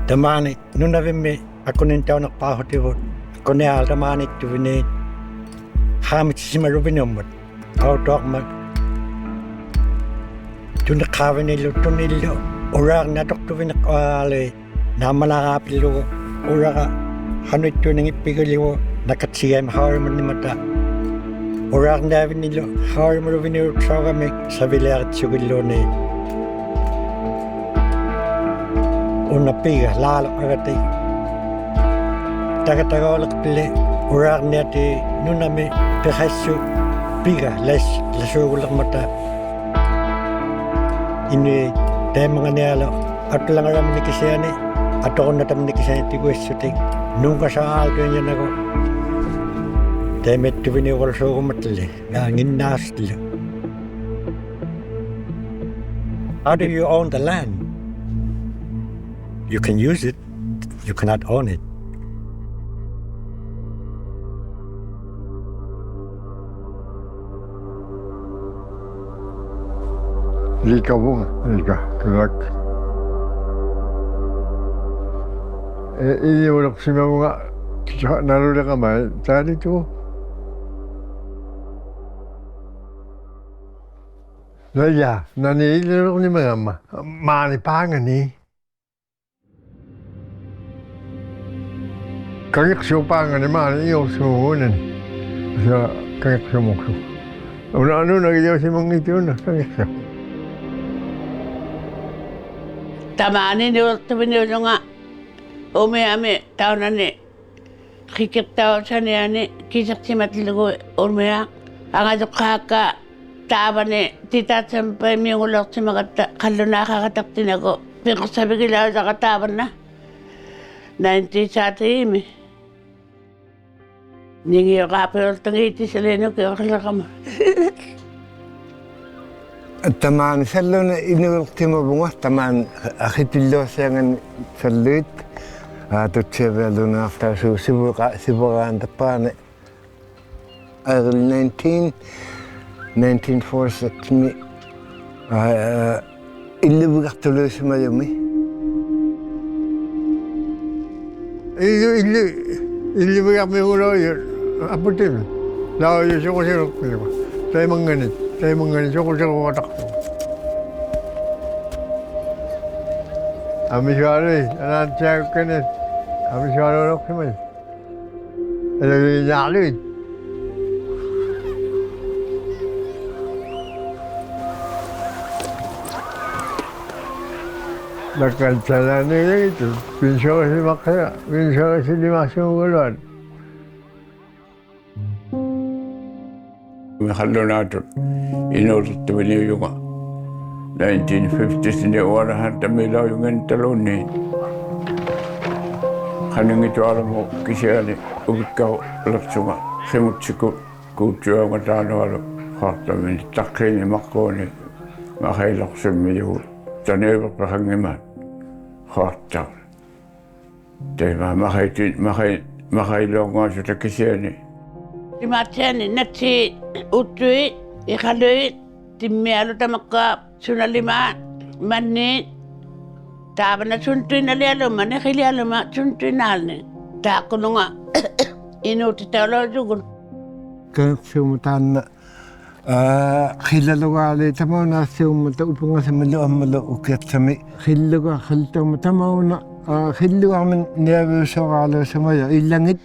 Tamani nunavimme akunin taunak pahotivut akune altamani tuvine hamitsima rubinomut autokmat tunakhavinillu tunillu urak natok tuvinak ale namalakapillu uraka hanuttunangippigaliwo nakatsiyam hawrimanimata urak navinillu hawrimaruviniut sawgamik savilearitsugilluni unnapiga laalo agati tagatagolakpille uraqniati nunami pehassu piga lasugulakmata ini temanganialo atlangaramnikisiani atoqunnatamnikisiani tiguissutik nunga saaltuinjanago temettuvini uqalsuugumatille nginnaastille. How do you own the land? You can use it, you cannot own it. Lika bunga, lika, kelak. Ini udah sima bunga, cak nalu dah kamai, tadi tu. Lah ya, nani ini orang ni mana? Mana pangan ni? Kagak siupangan ni mana iyo suhunan. Sa kagak siumuksu. Una lagi jauh si mangiti una kagak siu. Tamani ni waktu biniyo nga ame tahun ni kikit tahu sana ni kisah si matligo umea angajak kaka tabane tita sampai mingulok si magata kalau nak katak tinago pero sabi kila sa kataban na 90 ini ningi kapel tengiti seleno ke kalakam Taman salon inultimo bunga taman akhitilo sangan salut atau cewek after so sibukan depan early 1946 mi illu bugatulu semayumi illu bugatme ulo apa tu lau yo sokosero saya mengenai sokosero watak Ami suara, anak cakap kena. Ami suara orang semua. Ada nyali. Dekat jalan ni itu, pinsau si makanya, pinsau si dimasuk keluar. Mahalonatu, inurut tu beliau juga. 1950s ni orang hantar mila yung talon ni. Kanang itu alam mo kisah ni ukau laksuma semut sikut kucua matano alam harta ni takai ni makko ni makai laksum miyu tanay berpahangiman harta. Tapi makai longan sudah kisah ni. Di macam ni nasi utui ikalui timmi alu tamakap sunalima manni tabana suntui nali alu mana khili alu ma suntui nalni takununga inuti talo jugun kesumutan khilaluga ali tamona sumta upunga samalo amalo ukiat sami khiluga khiltam tamona khiluga min nebu sogalo samaya ilangit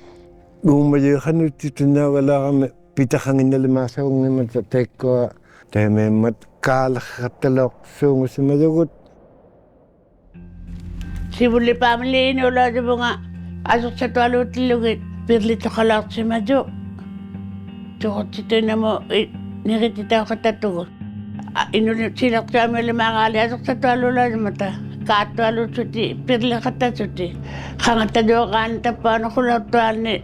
gumaye khanuti tunawala pitakhangin nalima saung mat tekko teme mat kal khatalok sung sumadugut sibuli pamili ini ulah jebunga asuk satu alu tilugit pirli tokalak simaju cokot situ namo nirit kita kata tu inu silak kami lima kali asuk satu alu lah mata katu alu cuti pirli kata cuti hangat tajukan tapan kulat tuan ni.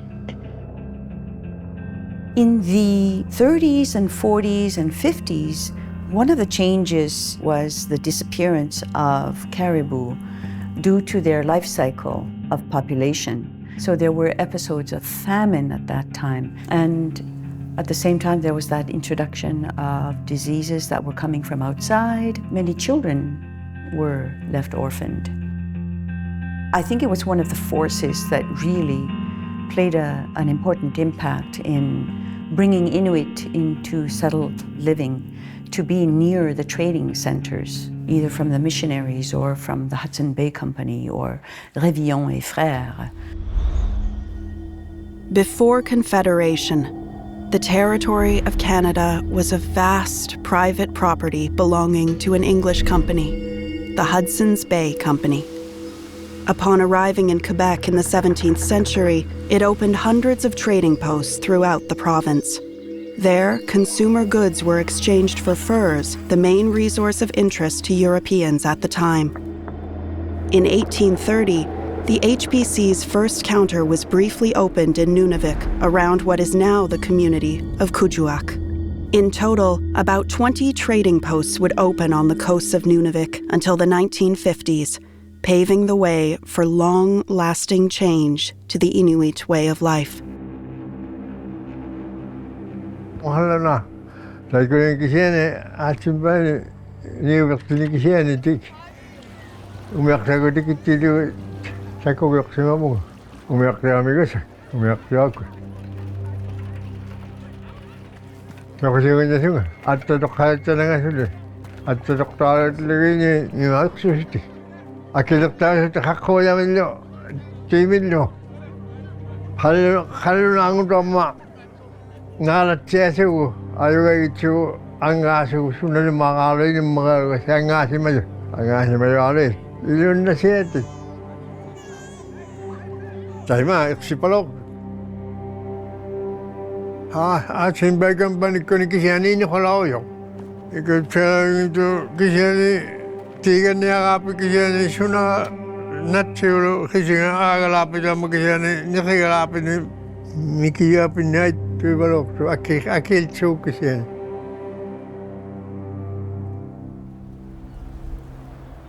In the 30s and 40s and 50s, one of the changes was the disappearance of caribou due to their life cycle of population. So there were episodes of famine at that time. And at the same time, there was that introduction of diseases that were coming from outside. Many children were left orphaned. I think it was one of the forces that really played an important impact in bringing Inuit into settled living, to be near the trading centers, either from the missionaries or from the Hudson Bay Company or Révillon et Frères. Before Confederation, the territory of Canada was a vast private property belonging to an English company, the Hudson's Bay Company. Upon arriving in Quebec in the 17th century, it opened hundreds of trading posts throughout the province. There, consumer goods were exchanged for furs, the main resource of interest to Europeans at the time. In 1830, the HBC's first counter was briefly opened in Nunavik, around what is now the community of Kuujjuaq. In total, about 20 trading posts would open on the coasts of Nunavik until the 1950s, paving the way for long-lasting change to the Inuit way of life. Mahal na. Sabi ko yung kisyan atin ba niwak sila kisyan tik. Umiyak sa ko tikit tilo. Sabi ko umiyak sa mo. Umiyak sa amigos. Umiyak sa ako. Nakasiwa niya siya. At tadokhayat na nga sila. At tadoktarat lagi niya yung aksusiti. Akilok tayo sa kakoya milyo. Timilyo. Halo na ang dama. 나라째세고 아유가 이치고 안 가시고 순을 막아로 이런 막아로 생각하시면 안에 이런 나세트 자이마 시발로 아침 배경 보니까 기시안이 홀라오요 이거 저도 기시안이 뒤가 내가 앞에 기시안이 순아 나치로 기시안 아가 앞에 좀 기시안이 니가 앞에 미키가 앞에 나 Tuvalokso, akil tsukisiyan.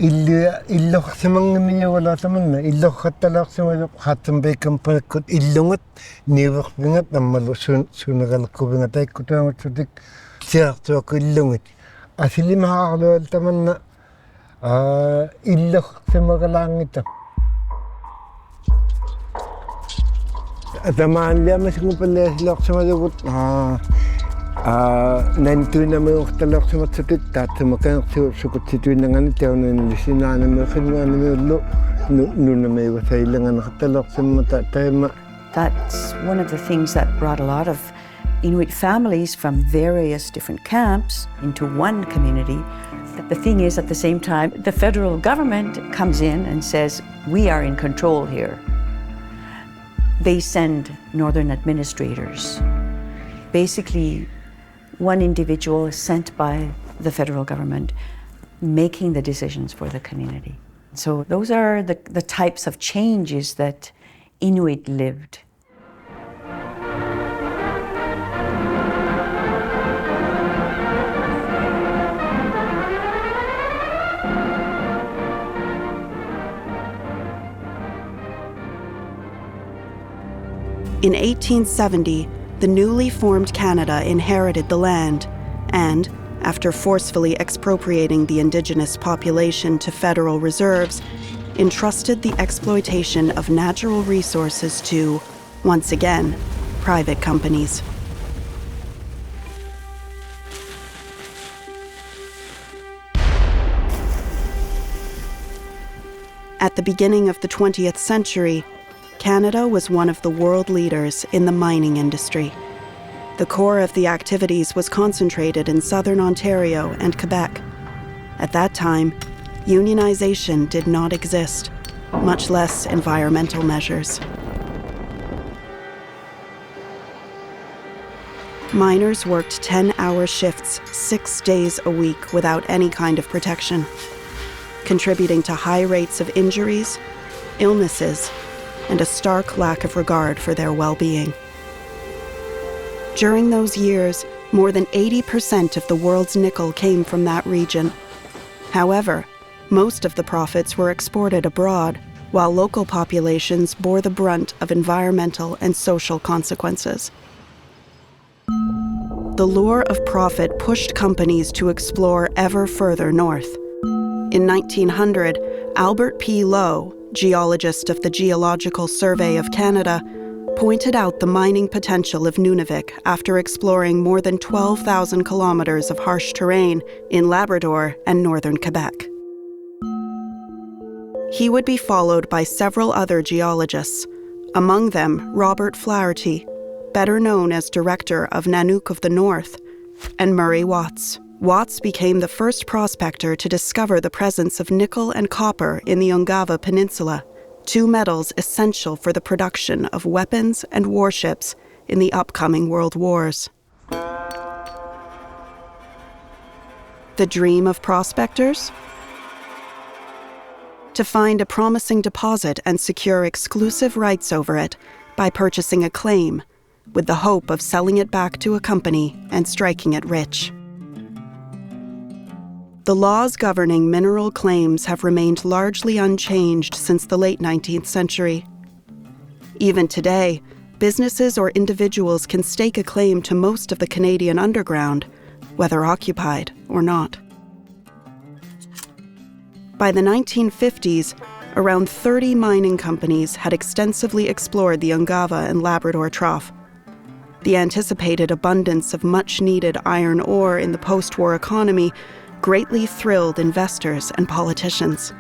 Illok sa mga minya wala taman na. Illok katalak sa mga katambay kampanakot. Illungat, niwak bingat na malo sunagal ko bingat ay kutangat sa dik. Siyak to ako illungit. Asili makakalawal taman na illok sa mga langit. Tamaan liya mas kung pala silak sa madukot. Nanto na may talak sa matsatit. Tata makanak sukot situin na nga nitaw na nilisina na may kinwa na may ulo. Noon na may wasay lang na nakatalak sa matatayma. That's one of the things that brought a lot of Inuit families from various different camps into one community. The thing is, at the same time, the federal government comes in and says, we are in control here. They send northern administrators. Basically, one individual is sent by the federal government making the decisions for the community. So those are the types of changes that Inuit lived. In 1870, the newly formed Canada inherited the land and, after forcefully expropriating the Indigenous population to federal reserves, entrusted the exploitation of natural resources to, once again, private companies. At the beginning of the 20th century, Canada was one of the world leaders in the mining industry. The core of the activities was concentrated in southern Ontario and Quebec. At that time, unionization did not exist, much less environmental measures. Miners worked 10-hour shifts 6 days a week without any kind of protection, contributing to high rates of injuries, illnesses, and a stark lack of regard for their well-being. During those years, more than 80% of the world's nickel came from that region. However, most of the profits were exported abroad, while local populations bore the brunt of environmental and social consequences. The lure of profit pushed companies to explore ever further north. In 1900, Albert P. Lowe, geologist of the Geological Survey of Canada, pointed out the mining potential of Nunavik after exploring more than 12,000 kilometers of harsh terrain in Labrador and northern Quebec. He would be followed by several other geologists, among them Robert Flaherty, better known as director of Nanook of the North, and Murray Watts. Watts became the first prospector to discover the presence of nickel and copper in the Ungava Peninsula, two metals essential for the production of weapons and warships in the upcoming world wars. The dream of prospectors? To find a promising deposit and secure exclusive rights over it by purchasing a claim, with the hope of selling it back to a company and striking it rich. The laws governing mineral claims have remained largely unchanged since the late 19th century. Even today, businesses or individuals can stake a claim to most of the Canadian underground, whether occupied or not. By the 1950s, around 30 mining companies had extensively explored the Ungava and Labrador Trough. The anticipated abundance of much-needed iron ore in the post-war economy greatly thrilled investors and politicians.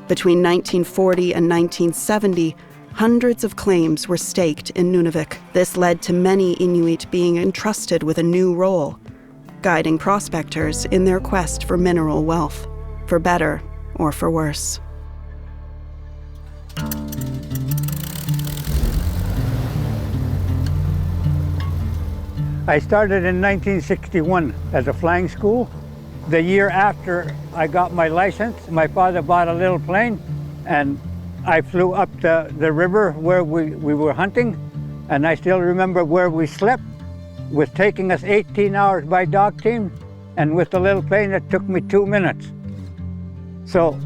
Between 1940 and 1970, hundreds of claims were staked in Nunavik. This led to many Inuit being entrusted with a new role, guiding prospectors in their quest for mineral wealth, for better or for worse. I started in 1961 at a flying school. The year after I got my license, my father bought a little plane and I flew up the river where we were hunting, and I still remember where we slept. It was taking us 18 hours by dog team, and with the little plane it took me 2 minutes. So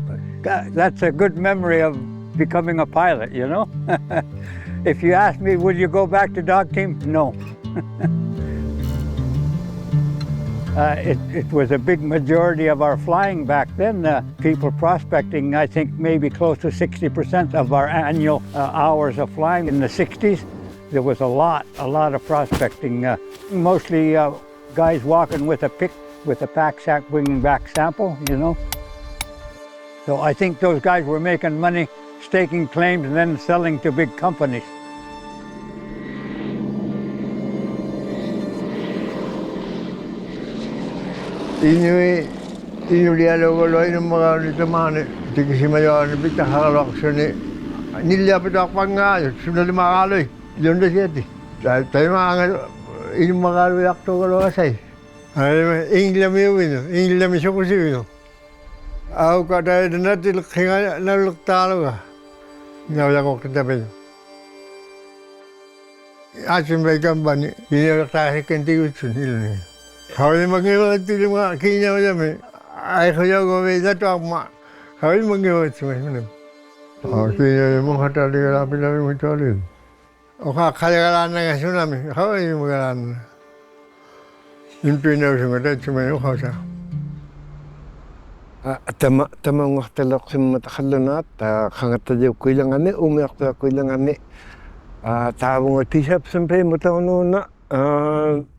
that's a good memory of becoming a pilot, you know? If you ask me, would you go back to dog team? No. It was a big majority of our flying back then. People prospecting, I think maybe close to 60% of our annual hours of flying. In the 60s, there was a lot of prospecting. Mostly guys walking with a pick, with a pack sack, bringing back sample, you know. So I think those guys were making money staking claims and then selling to big companies. Inulialogoloy ng mga nitamani. Tiki si Mayon, bita halak siya ni. Nilapit ako pang nga, sunod makaloy. Yun na siya di. Tayo mga makaloy ako kalo kasay. Inglam yun, inglam siya ko siya. Ako ka tayo na natin naluktalo ka. Nawala ko katabi. Asin may kambani, inilakta sa kantigutsun nila. Kawin mag-iwag tili mga kinyaw namin. Ay kaya gawin na ito ako kawin mag-iwag sa mga. Kinyaw yung mga tali ka lapin namin mga tali. O kakaligalan na nga siya namin. Kawin yung magalan na. Yung pinaw sa mga sa mga ukasa. Tama ngaktalak sa matakalunat. Kangatadyaw ko ilang ani. Umiakta ko ilang ani. Tawang tisap sampai mataununa.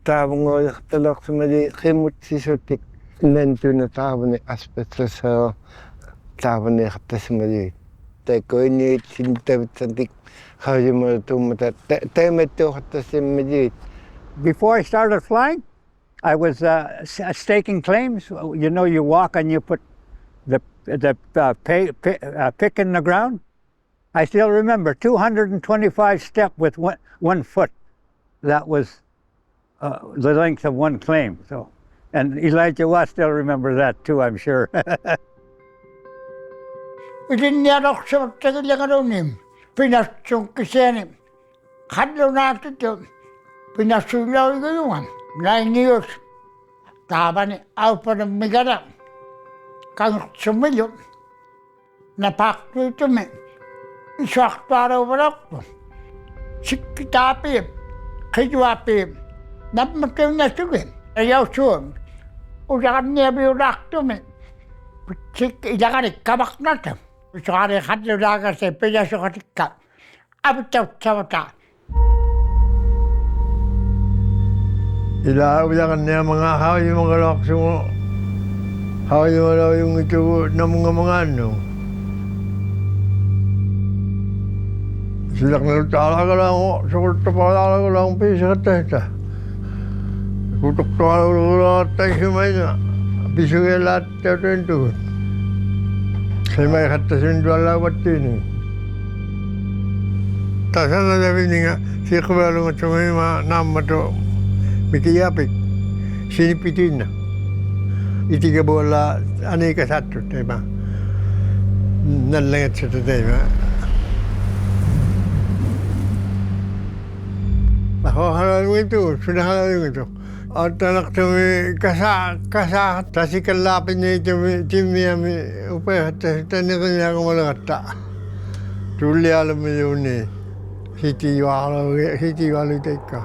Tawang talak sa mali kimut sisotik nanto na tawang aspects sa tawang kata sa mali. Tayo ni sintabit santik kaya mo tumata tayo meto kata sa mali. Before I started flying, I was staking claims. You know, you walk and you put the pick in the ground. I still remember 225 step with one foot. That was the length of one claim. So, and Elijah Watt still remembers that too, I'm sure. Itiniyarok sa tagalangaronim, pinasong kisenim. Kadlaw natin ito, pinasulaw gayungan. 9 years, taba ni Alpa ng Migara. Kang sumilyo, napakto ito may. Isakto wala ko. Sikitapi, kayuapi, napmatay na sige. Ayaw suom. Usakan niya biulaktumin. Sik ilakan ikamak natin. Usakari katlo daga sa pinasok at ikap. Abitaw sa mata. Ilaawiyakan niya mga hawi mga lakso mo. Hawi mo daw yung ito na mga ano. Silak na talaga lang ako. Sukulto pa talaga lang pisa ka testa. Kutok talaga lang tayo simay na. Piso kaya lahat tayo ito. Simay kata sinduan lawat din. Tasan na sabi niya, siya kabalo nga sumay nama to. Mikiyapik, sinipitin na. Iti ka bola, anay ka sato, diba? Nalangat sa tatay, diba? Ako halang ito, sunahalang ito. At anak kami kasa, tasi kalapin niya ito, timiyami, upay, tanikan niya ako malakata. Tuli alam mo yun eh. Hiti walo ka.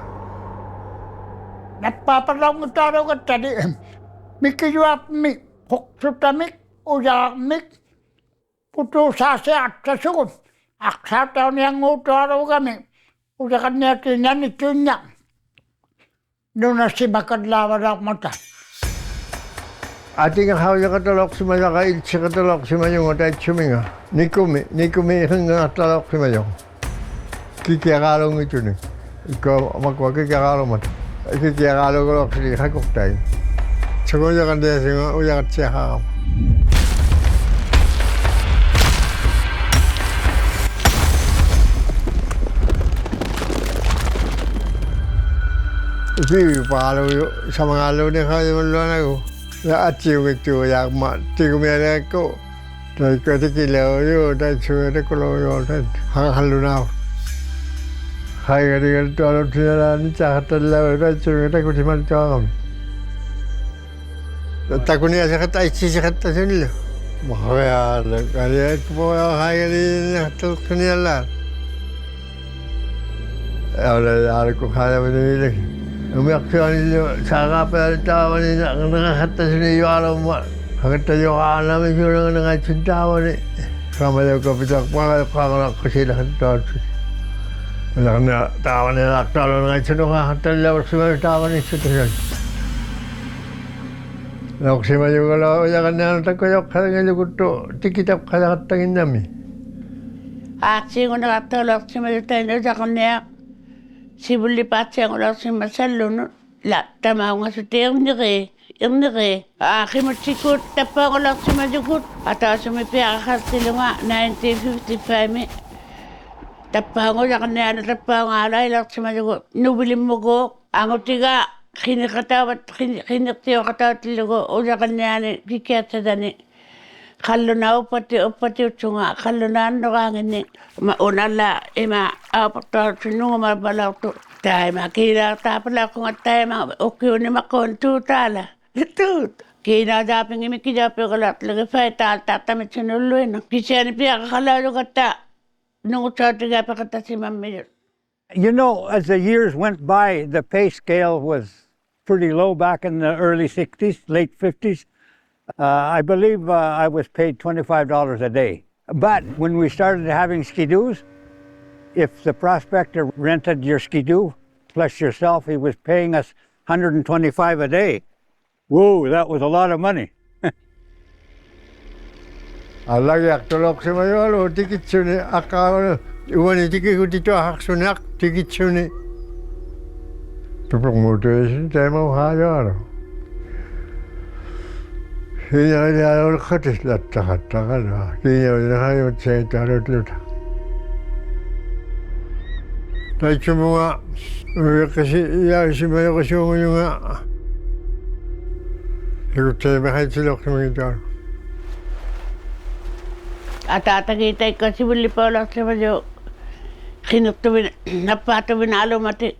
Nagpapalaw ng taro ka tadi. Mikiyuap mi, huksutamik, uyakamik, puto sase at sasukot. Aksataw niyang utaro kami. Uyakan niya tinyan ito niya. Doon na si makadlawa ng mata. Ating hawya katalok si Mayo, kailsi katalok si Mayo, at suminga. Nikumi nga katalok si Mayo. Kikiakalong ito ni. Ikaw magwakikiakalong mata. Kikiakalong ko lang sila kakok tayo. Sagot niya kanda siya, uyakat siya kakam. Sige, paalaw sa mga alaw na kaya maluan ako. Naachiw ito, yak tigumiyari ako. Dahil ko tikilaw yun, dahil suwede ko lang yun, dahil halo na ako. Kaya ka rin ito, alam sinalanin, tsaka talaw, dahil suwede ko si Malchakam. Tako niya sa kata, isisikat na sila. Makakaya, kaya ko po kaya rin natalok sa niya lahat. Wala ko kaya mo nila. Umiyak siya nila, saka pa rin tawa nila, ang nakakata sa niyo alam mo. Kakata niyo ka namin siya nga nangatsin tawa ni. Kamalaw kapitak, pangalak ko sila katawa. Wala ka na tawa nila, tawa nangatsin no kakata nila, wala tawa ni siya tayo. Lauk si Mayo kalau jangan yang tak koyok kadang lugut tu tikitap kadang tangin nami. Aksi ngona katolok si Mayo tayo sa kanya. Si buli patsi ang ulang si Masalo no. La tama nga sa tiyang nire. Yung nire. Aki mo sikut tapa ang ulang si Mayo kut. Ataw sa may piyakakas sila nga 1955 mi. Tapa nga sa kanya na tapa nga alay lang si Mayo kut. Nubilim mo ko. Ang utiga. Kinikatawat tilago udah kanyane kiketa dani kalau na upati ucunga kalau na ndorangin ma onala ema apatar sinu marbala tu tai makira tapala ko ngatai ma okyo ni makon tu tala itu kina daping imi kijape kalat lagi fai tal tata me chenuluena kisiani pia kala kata nungu chatiga pakata si mammi. You know, as the years went by, the pay scale was pretty low back in the early 60s, late 50s. I believe I was paid $25 a day. But when we started having skidoos, if the prospector rented your skidoo plus yourself, he was paying us $125 a day. Whoa, that was a lot of money. Alagyak tulok si Mayo, tikit suni akaw. Iwan tikit ko dito haksunak tikit suni. Tupok mo tayo tayo mo kaya. Kaya niya katis lahat kaya. Kaya niya kayo sa tarot luta. Tayo semua kasi ya si Mayo kasi yung nga. Ikut saya bahaya silok sa mga ito. At tatagitay ko si Willie Paulak si Mayo. Kinutubin, napatubin alo mati.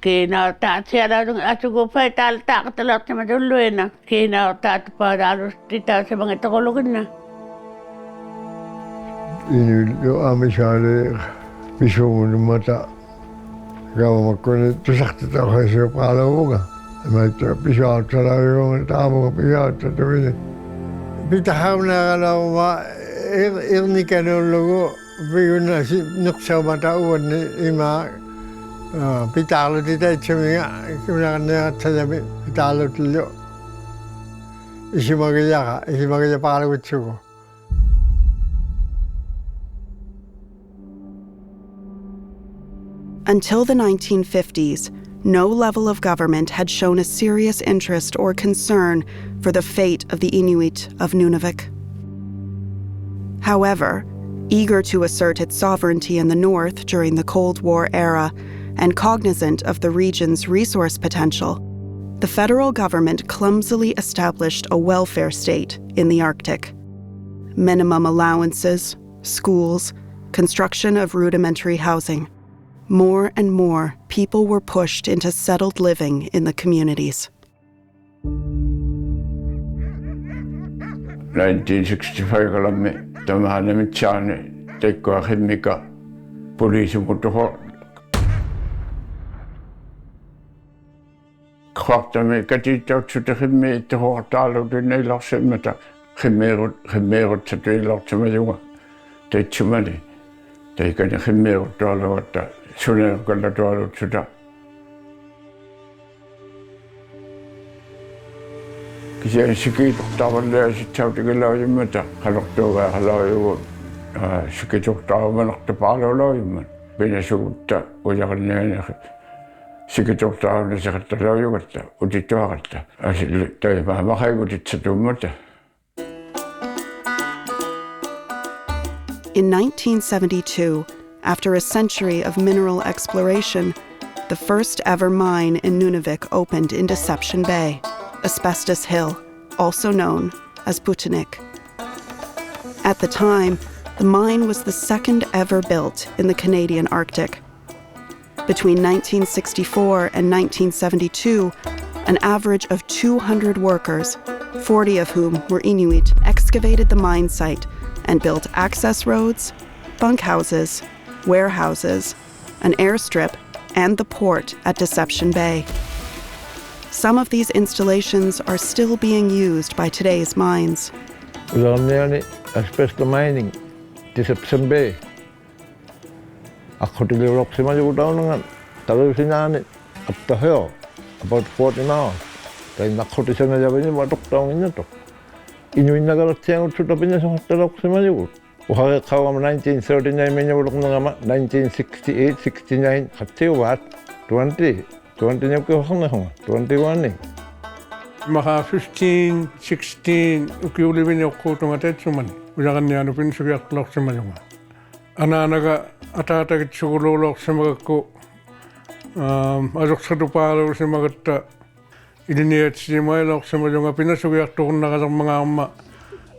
Kina taat siya daw ng asugo pa tal-tak talak si Mayo luena. Kina taat pa dalos tita sa mga takulugin na. Ini amin siya mismo ng mata. Gawa magkunit, tusak tita ko siya pala ko nga. Mä pisautella joon taamu pisautta tuli. Pitahawna kalau ma irnikan ulgo biguna si nuksawmata uwan ima pitalo dita chimiga kuna tsajabi pitalo tulyo isimagaya palagutsugo. Until the 1950s, no level of government had shown a serious interest or concern for the fate of the Inuit of Nunavik. However, eager to assert its sovereignty in the north during the Cold War era and cognizant of the region's resource potential, the federal government clumsily established a welfare state in the Arctic. Minimum allowances, schools, construction of rudimentary housing. More and more people were pushed into settled living in the communities. 1965 kalami tamahana chane tekwa khimika police mutoho khartame katita chutakhime to talo de nelaksemata khimero chatelo chamajuwa te chumani te kan khimero talo ta sune kala talo chuta kisia shiki tawale chautigala yimata khaloktoga halayo shiki choktawa palo loyman benasuta oyagne shiki choktawa sekatalo yugata uditoagata asil tayma mahayugutitsumata. In 1972, after a century of mineral exploration, the first ever mine in Nunavik opened in Deception Bay, Asbestos Hill, also known as Butanik. At the time, the mine was the second ever built in the Canadian Arctic. Between 1964 and 1972, an average of 200 workers, 40 of whom were Inuit, excavated the mine site and built access roads, bunkhouses, warehouses, an airstrip, and the port at Deception Bay. Some of these installations are still being used by today's mines. Asbestos mining, Deception Bay. Ako tilirok si Mayo daw nga talusinani up the hill, about 40 miles. Kaya nakotisyon na jabi niya, matok daw niya to. Inuin na galat siyang utsutabin niya sa hotelok si Mayo. Uhaga kawam 1939 niya ulok na nga 1968, 69, katiyo wat, 20 niya kawang na hong, 21 eh. Maka 15, 16, ukiulibin niya ko itong atetsuman. Uyakan niya nupin sugiyak lok si Mayo nga. Ananaga atatagit sugulolok si Magako. Azok sa tupalo si Magata. Iliniyat si Maylok si Mayo nga pinasugiyak to kung nakasang mga ama.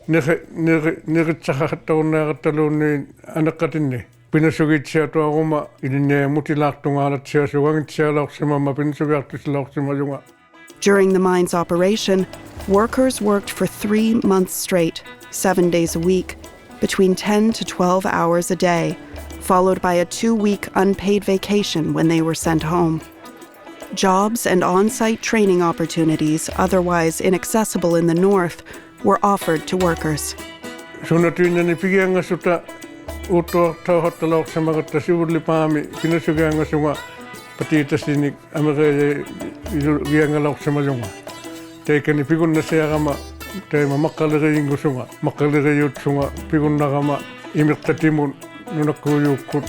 Nikit sa kakataon na katalo ni anak katin ni. Pinasugit siya to ako ma. Iliniyat mutilak to nga alat siya. Sugangit siya lok si mama. Pinasugiyak to si lok si Mayo nga. During the mine's operation, workers worked for 3 months straight, 7 days a week, between 10 to 12 hours a day, followed by a 2-week unpaid vacation when they were sent home. Jobs and on-site training opportunities, otherwise inaccessible in the north, were offered to workers. Sunatuin na nipigyan nga suta uto tahotalok sa mga tasuli pami, pinasugyan nga sunga patitas dinik amakaya giyang nga lok sa mayunga. Tay kanipigon na siya kama, tay mamakalagay yung sunga, makalagay yung sunga, pigon na kama, imiktatimun, nunakuyukot.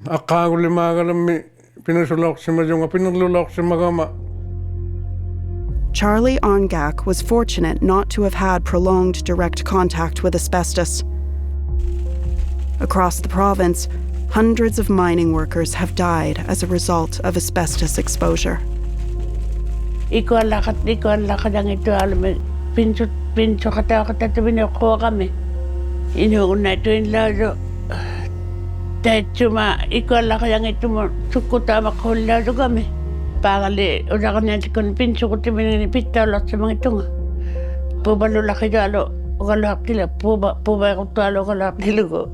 Akago limagalami, pinasulok sa mayunga, pinalulok sa magama. Charlie Ongak was fortunate not to have had prolonged direct contact with asbestos. Across the province, hundreds of mining workers have died as a result of asbestos exposure. Ikaw ang lakad ang ito, alam mo, pinso kata binako kami. Inuuna ito yung lado. Dahil cuma, ikaw ang lakad ang ito mo, sukuta makahul lado kami. Pangali, udah kan nanti kon pinso ko timin ni pita lot sa mga ito nga. Pubalo laki dalo, ugalap nila, puba ko talo ugalap nila ko.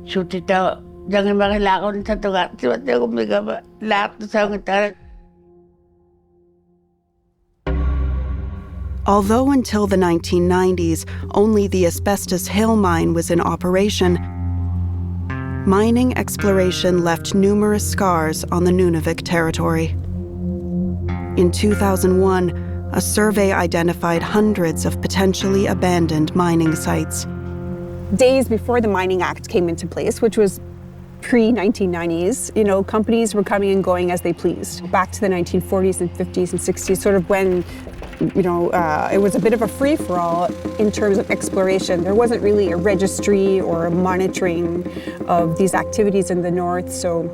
Suti tao, jangan makilakon sa tunga, siwat na kumiga ba, lahat sa mga taran. Although until the 1990s, only the Asbestos Hill mine was in operation, mining exploration left numerous scars on the Nunavik territory. In 2001, a survey identified hundreds of potentially abandoned mining sites. Days before the Mining Act came into place, which was pre-1990s, companies were coming and going as they pleased. Back to the 1940s and 50s and 60s, sort of when, it was a bit of a free-for-all in terms of exploration. There wasn't really a registry or a monitoring of these activities in the north, so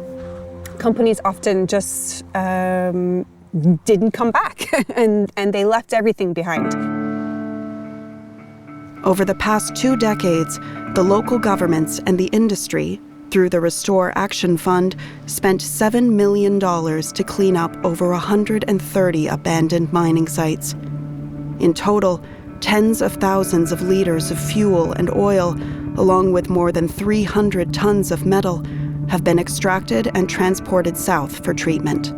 companies often just didn't come back and they left everything behind. Over the past 2 decades, the local governments and the industry, through the Restore Action Fund, spent $7 million to clean up over 130 abandoned mining sites. In total, tens of thousands of liters of fuel and oil, along with more than 300 tons of metal, have been extracted and transported south for treatment.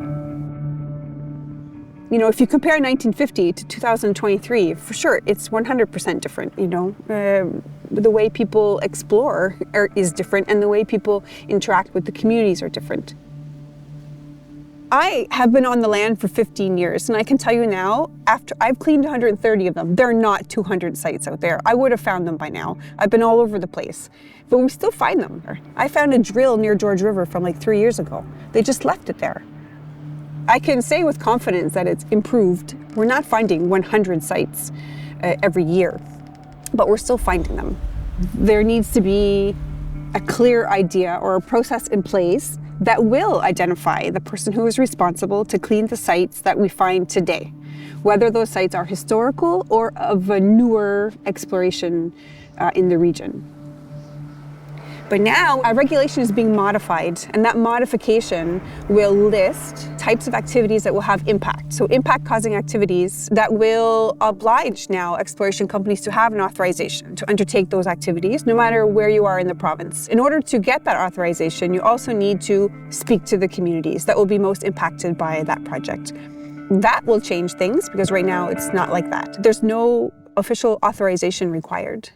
If you compare 1950 to 2023, for sure, it's 100% different, The way people explore is different, and the way people interact with the communities are different. I have been on the land for 15 years, and I can tell you now, after I've cleaned 130 of them, there are not 200 sites out there. I would have found them by now. I've been all over the place, but we still find them. I found a drill near George River from like 3 years ago. They just left it there. I can say with confidence that it's improved. We're not finding 100 sites every year, but we're still finding them. There needs to be a clear idea or a process in place that will identify the person who is responsible to clean the sites that we find today, whether those sites are historical or of a newer exploration in the region. But now our regulation is being modified, and that modification will list types of activities that will have impact. So impact-causing activities that will oblige now exploration companies to have an authorization to undertake those activities, no matter where you are in the province. In order to get that authorization, you also need to speak to the communities that will be most impacted by that project. That will change things, because right now it's not like that. There's no official authorization required.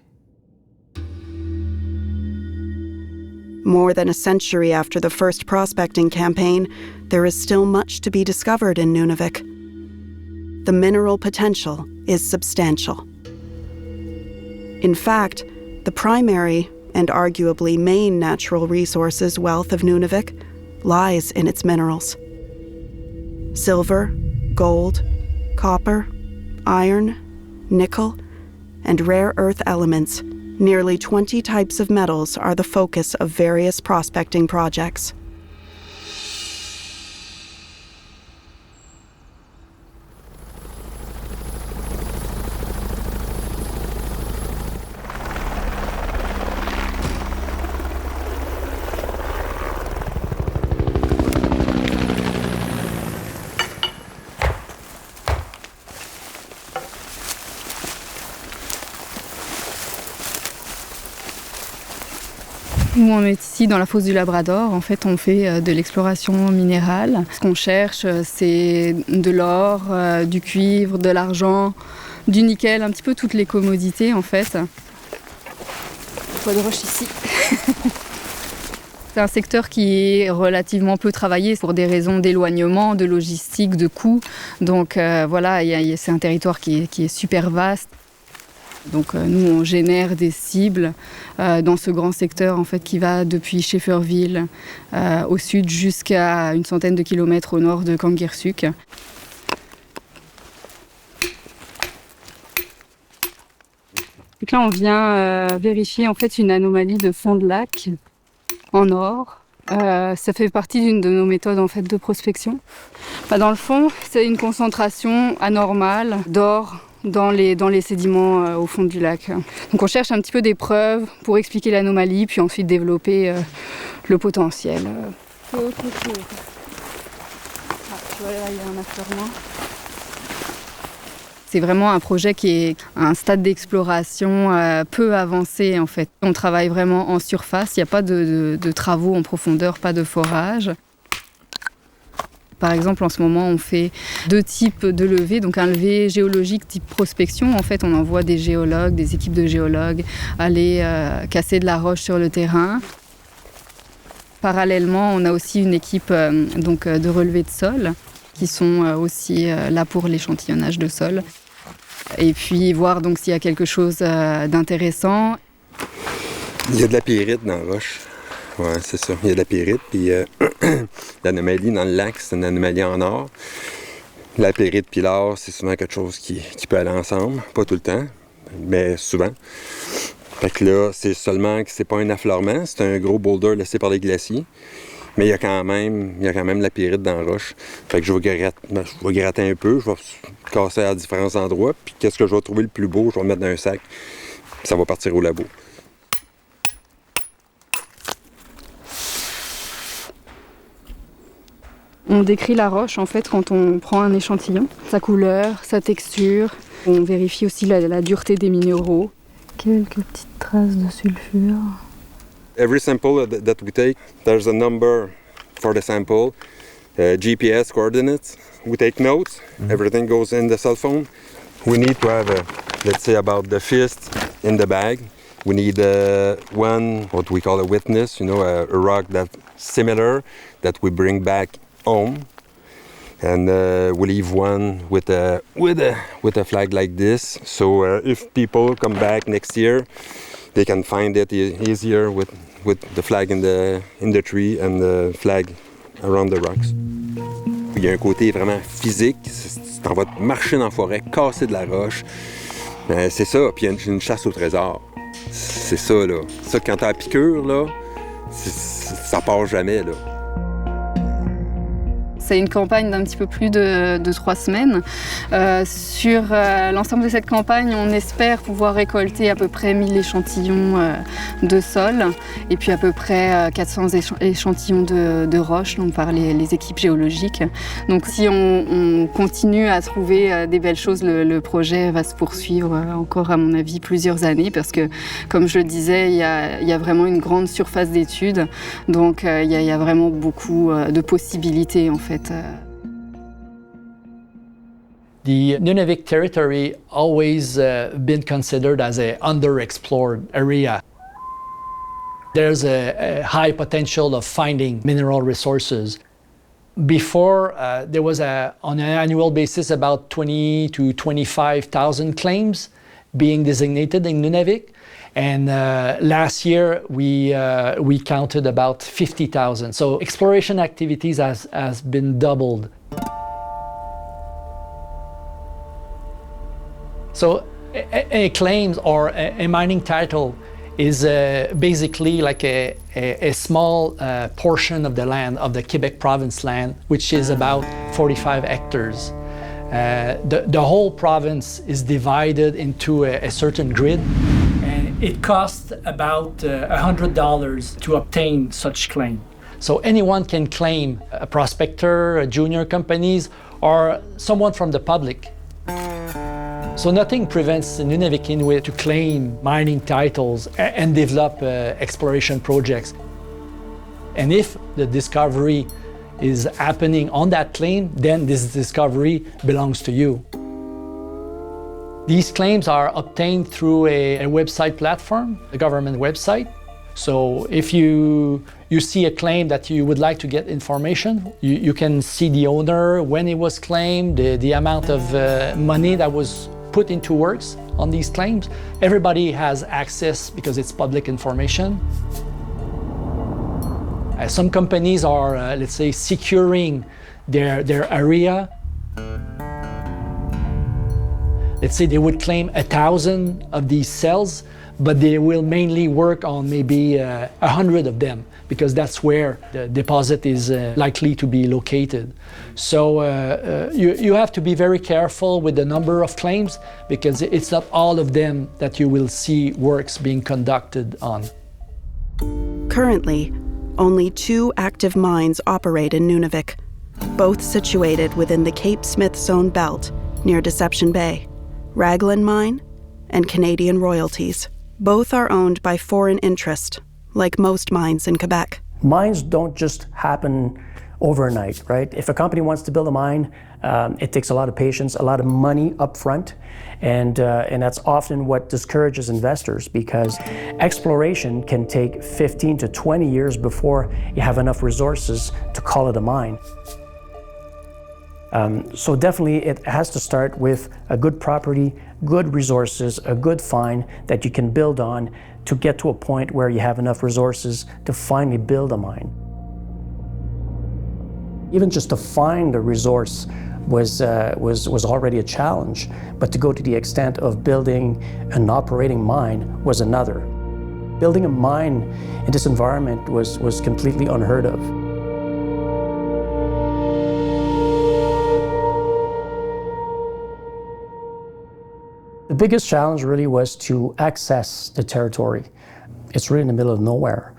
More than a century after the first prospecting campaign, there is still much to be discovered in Nunavik. The mineral potential is substantial. In fact, the primary and arguably main natural resources wealth of Nunavik lies in its minerals. Silver, gold, copper, iron, nickel, and rare earth elements. Nearly 20 types of metals are the focus of various prospecting projects. Nous, on est ici dans la fosse du Labrador. En fait, on fait de l'exploration minérale. Ce qu'on cherche, c'est de l'or, du cuivre, de l'argent, du nickel, un petit peu toutes les commodités, en fait. Toit de roche ici. C'est un secteur qui est relativement peu travaillé pour des raisons d'éloignement, de logistique, de coûts. Donc voilà, c'est un territoire qui est super vaste. Donc nous, on génère des cibles dans ce grand secteur en fait, qui va depuis Schefferville au sud jusqu'à une centaine de kilomètres au nord de Kangirsuk. Donc là, on vient vérifier en fait, une anomalie de fond de lac en or. Ça fait partie d'une de nos méthodes en fait, de prospection. Dans le fond, c'est une concentration anormale d'or dans les sédiments au fond du lac. Donc on cherche un petit peu des preuves pour expliquer l'anomalie, puis ensuite développer le potentiel. Tu vois, là, il y a un affleurement. C'est vraiment un projet qui est à un stade d'exploration peu avancé en fait. On travaille vraiment en surface, il n'y a pas de travaux en profondeur, pas de forage. Par exemple, en ce moment, on fait 2 types de levées. Donc un levé géologique type prospection. En fait, on envoie des géologues, des équipes de géologues aller casser de la roche sur le terrain. Parallèlement, on a aussi une équipe de relevés de sol qui sont aussi là pour l'échantillonnage de sol. Et puis voir donc s'il y a quelque chose d'intéressant. Il y a de la pyrite dans la roche. Oui, c'est ça. Il y a de la pyrite. Puis l'anomalie dans le lac, c'est une anomalie en or. La pyrite puis l'or, c'est souvent quelque chose qui peut aller ensemble. Pas tout le temps, mais souvent. Fait que là, c'est seulement que c'est pas un affleurement, c'est un gros boulder laissé par les glaciers. Mais il y a quand même de la pyrite dans la roche. Fait que je vais gratter un peu, je vais casser à différents endroits. Puis qu'est-ce que je vais trouver le plus beau, je vais le mettre dans un sac. Puis ça va partir au labo. On décrit la roche en fait quand on prend un échantillon, sa couleur, sa texture. On vérifie aussi la dureté des minéraux. Quelques petites traces de sulfure. Every sample that we take, there's a number for the sample, GPS coordinates. We take notes, everything goes in the cell phone. We need to have, let's say, about the fist in the bag. We need what we call a witness, a rock that's similar that we bring back home. And we leave one with a flag like this. So if people come back next year, they can find it easier with the flag in the tree and the flag around the rocks. Il y a un côté vraiment physique. On va marcher dans la forêt, casser de la roche. C'est ça. Puis il y a une chasse au trésor. C'est ça, là. Ça, quand t'as la piqûre, là, ça part jamais, là. C'est une campagne d'un petit peu plus de 3 semaines. Sur l'ensemble de cette campagne, on espère pouvoir récolter à peu près 1000 échantillons de sol et puis à peu près 400 échantillons de roches donc par les équipes géologiques. Donc si on continue à trouver des belles choses, le projet va se poursuivre encore à mon avis plusieurs années parce que, comme je le disais, il y a vraiment une grande surface d'études. Donc il y a vraiment beaucoup de possibilités en fait. The Nunavik territory always been considered as an underexplored area. There's a high potential of finding mineral resources. Before, there was on an annual basis about 20 to 25,000 claims being designated in Nunavik. And last year, we counted about 50,000. So exploration activities has been doubled. So a claim or a mining title is basically like a small portion of the land, of the Quebec province land, which is about 45 hectares. The whole province is divided into a certain grid. It costs about $100 to obtain such claim. So anyone can claim, a prospector, junior companies, or someone from the public. So nothing prevents the Nunavik Inuit to claim mining titles and develop exploration projects. And if the discovery is happening on that claim, then this discovery belongs to you. These claims are obtained through a website platform, a government website. So if you see a claim that you would like to get information, you can see the owner, when it was claimed, the amount of money that was put into works on these claims. Everybody has access because it's public information. Some companies are, let's say, securing their area. Let's say they would claim 1,000 of these cells, but they will mainly work on maybe 100 of them because that's where the deposit is likely to be located. So you have to be very careful with the number of claims because it's not all of them that you will see works being conducted on. Currently, only 2 active mines operate in Nunavik, both situated within the Cape Smith Zone belt near Deception Bay. Raglan Mine and Canadian Royalties. Both are owned by foreign interest, like most mines in Quebec. Mines don't just happen overnight, right? If a company wants to build a mine, it takes a lot of patience, a lot of money up front, and that's often what discourages investors, because exploration can take 15 to 20 years before you have enough resources to call it a mine. So definitely it has to start with a good property, good resources, a good find that you can build on to get to a point where you have enough resources to finally build a mine. Even just to find a resource was already a challenge, but to go to the extent of building an operating mine was another. Building a mine in this environment was completely unheard of. The biggest challenge really was to access the territory. It's really in the middle of nowhere.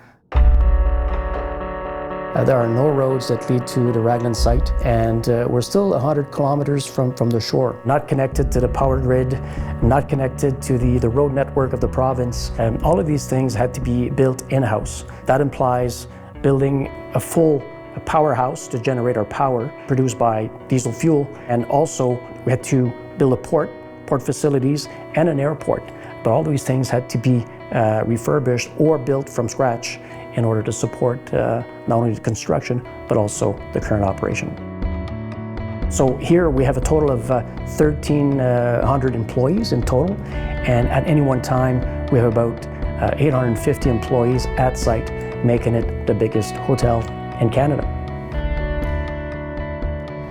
There are no roads that lead to the Raglan site, and we're still 100 kilometers from the shore. Not connected to the power grid, not connected to the road network of the province. All of these things had to be built in-house. That implies building a full powerhouse to generate our power produced by diesel fuel, and also we had to build a port facilities, and an airport. But all these things had to be refurbished or built from scratch in order to support not only the construction, but also the current operation. So here we have a total of 1,300 employees in total, and at any one time we have about 850 employees at site, making it the biggest hotel in Canada.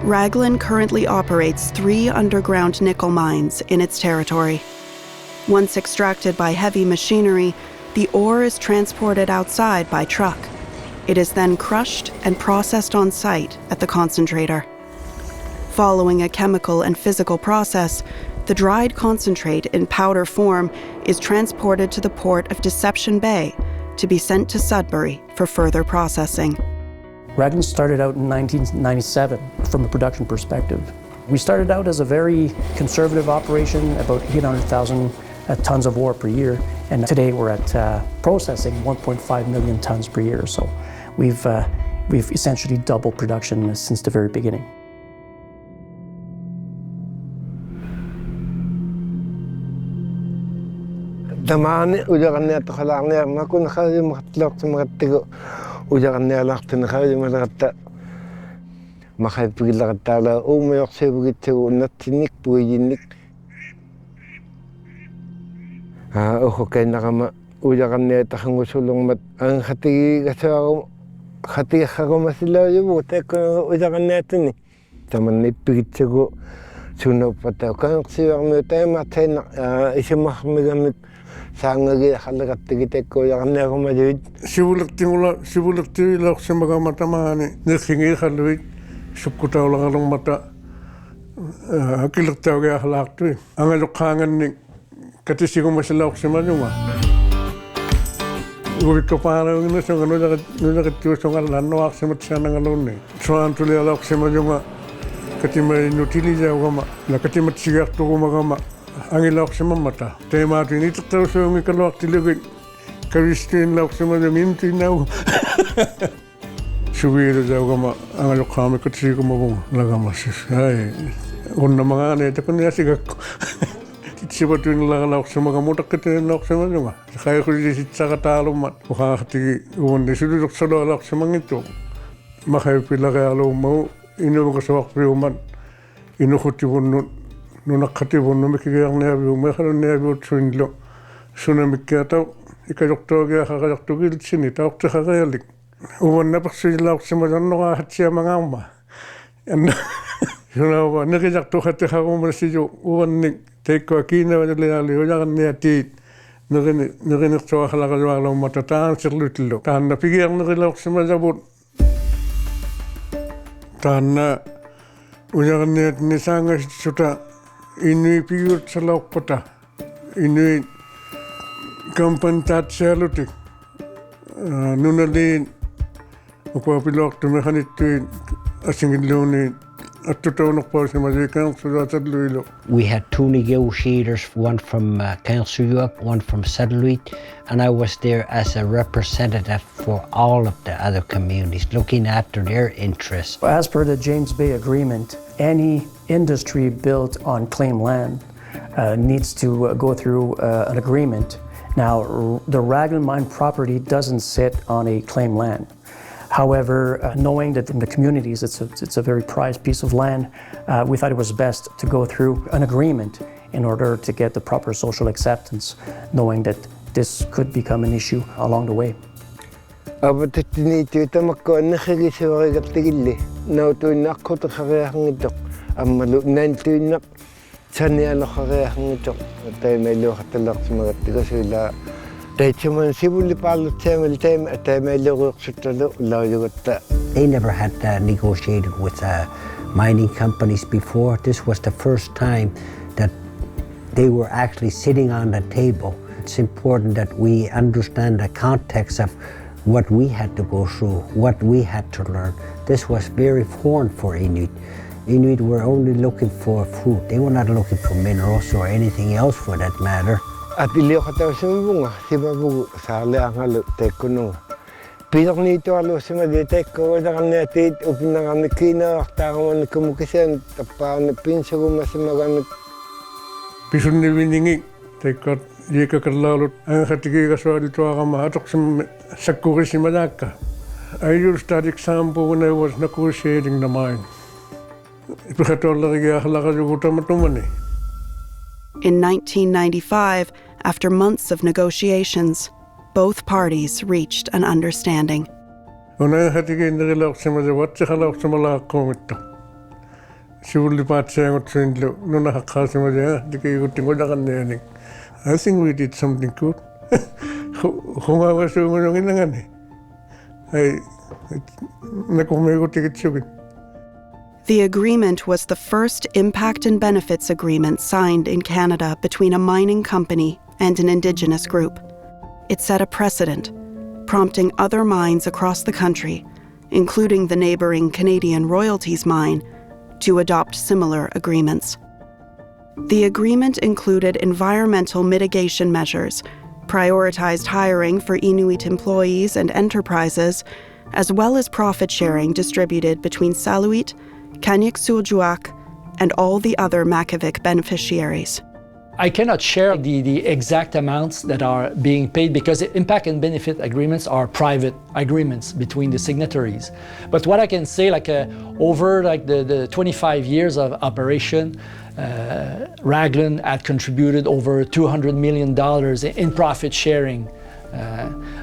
Raglan currently operates 3 underground nickel mines in its territory. Once extracted by heavy machinery, the ore is transported outside by truck. It is then crushed and processed on site at the concentrator. Following a chemical and physical process, the dried concentrate in powder form is transported to the port of Deception Bay to be sent to Sudbury for further processing. Raglan started out in 1997 from a production perspective. We started out as a very conservative operation, about 800,000 tons of ore per year, and today we're at processing 1.5 million tons per year. So we've essentially doubled production since the very beginning. Damani ujagannya takhalangnya makun khali matlaq sumatigo ujagannya laqtin khali malaqta makhay pigilaqta la umayoqse bugitego nattinik buyinik ojo kainaqama ujagannya takhangusulungmat an khati gasago khati khagomasilo yubuteko ujagannya tini tamanni pigitego suno pata kan siwang tema tena isimahmigamit sangagi halagatigiteko yagannya komajit sibulaktingula semagamatamanani nekhingi khalwit sukutawlangalong mata akilaktaga halaktu angalokhangan katisigo masalak semanuma ubikapara ngene sangano daga tiosongal lanno aksematsanangalone soantuli alak semanuma katima inutiliza gama la katima tsigarto gama angilak semamata tema tini tato so ngikalak tilugin karistin lak semaminti nau subir gama angalok kami katsigo mabong lagama sis ai onna mangane takon yasigak Sibatuin lang sumagamutak kita nak semanjunga. Kaya ko di sakatalo mat. Wakati undi sudut sadalak semangito. Makay pila kaya lo mau inu ko sa wakriuman. Inu ko tibon nunakati bon numikiyang nabi umakalo nabi utsuinlo. Sunamikiyata ikajokto kaya kakajokto gilsini taok kakayalik. Uwan na paksila semajan no hatsia mangama. And Sunawa nakijakto kati kakumasijo uwan nik Teko kina wajali ujagan niatit narinig sa wakalakalaw matataan sirlutilo. Tahan na pigyan nakilaw sa majabot. Tahan na ujagan niat nisanga suta inui piyut sa lauk pata. Inui kampantat sa lutik. Nunalin upapilok tumekanit tuin asingin luni We had two negotiators, one from Kainsujuaq, one from Saddleweed, and I was there as a representative for all of the other communities, looking after their interests. As per the James Bay Agreement, any industry built on claimed land needs to go through an agreement. Now, the Raglan mine property doesn't sit on a claimed land. However, knowing that in the communities it's a very prized piece of land, we thought it was best to go through an agreement in order to get the proper social acceptance, knowing that this could become an issue along the way. They never had negotiated with mining companies before. This was the first time that they were actually sitting on the table. It's important that we understand the context of what we had to go through, what we had to learn. This was very foreign for Inuit. Inuit were only looking for food. They were not looking for minerals or anything else for that matter. Atilio kata simbunga sibabu sale angalo tekuno. Pidak nito alo simadi teko da kanne tit upna kanne kina takamon kumukisen tapane pinsa kumasimagan. Pisun ni winingi tekot jika kerlalut ang khatigi kaswali to agama atok sakuri simadaka. I used that example when I was negotiating the mine. In 1995, after months of negotiations, both parties reached an understanding. I think we did something good. The agreement was the first impact and benefits agreement signed in Canada between a mining company and an Indigenous group. It set a precedent, prompting other mines across the country, including the neighboring Canadian Royalties mine, to adopt similar agreements. The agreement included environmental mitigation measures, prioritized hiring for Inuit employees and enterprises, as well as profit sharing distributed between Saluit, Kainsujuaq, and all the other Makivik beneficiaries. I cannot share the exact amounts that are being paid because impact and benefit agreements are private agreements between the signatories. But what I can say, over the 25 years of operation, Raglan had contributed over $200 million in profit sharing.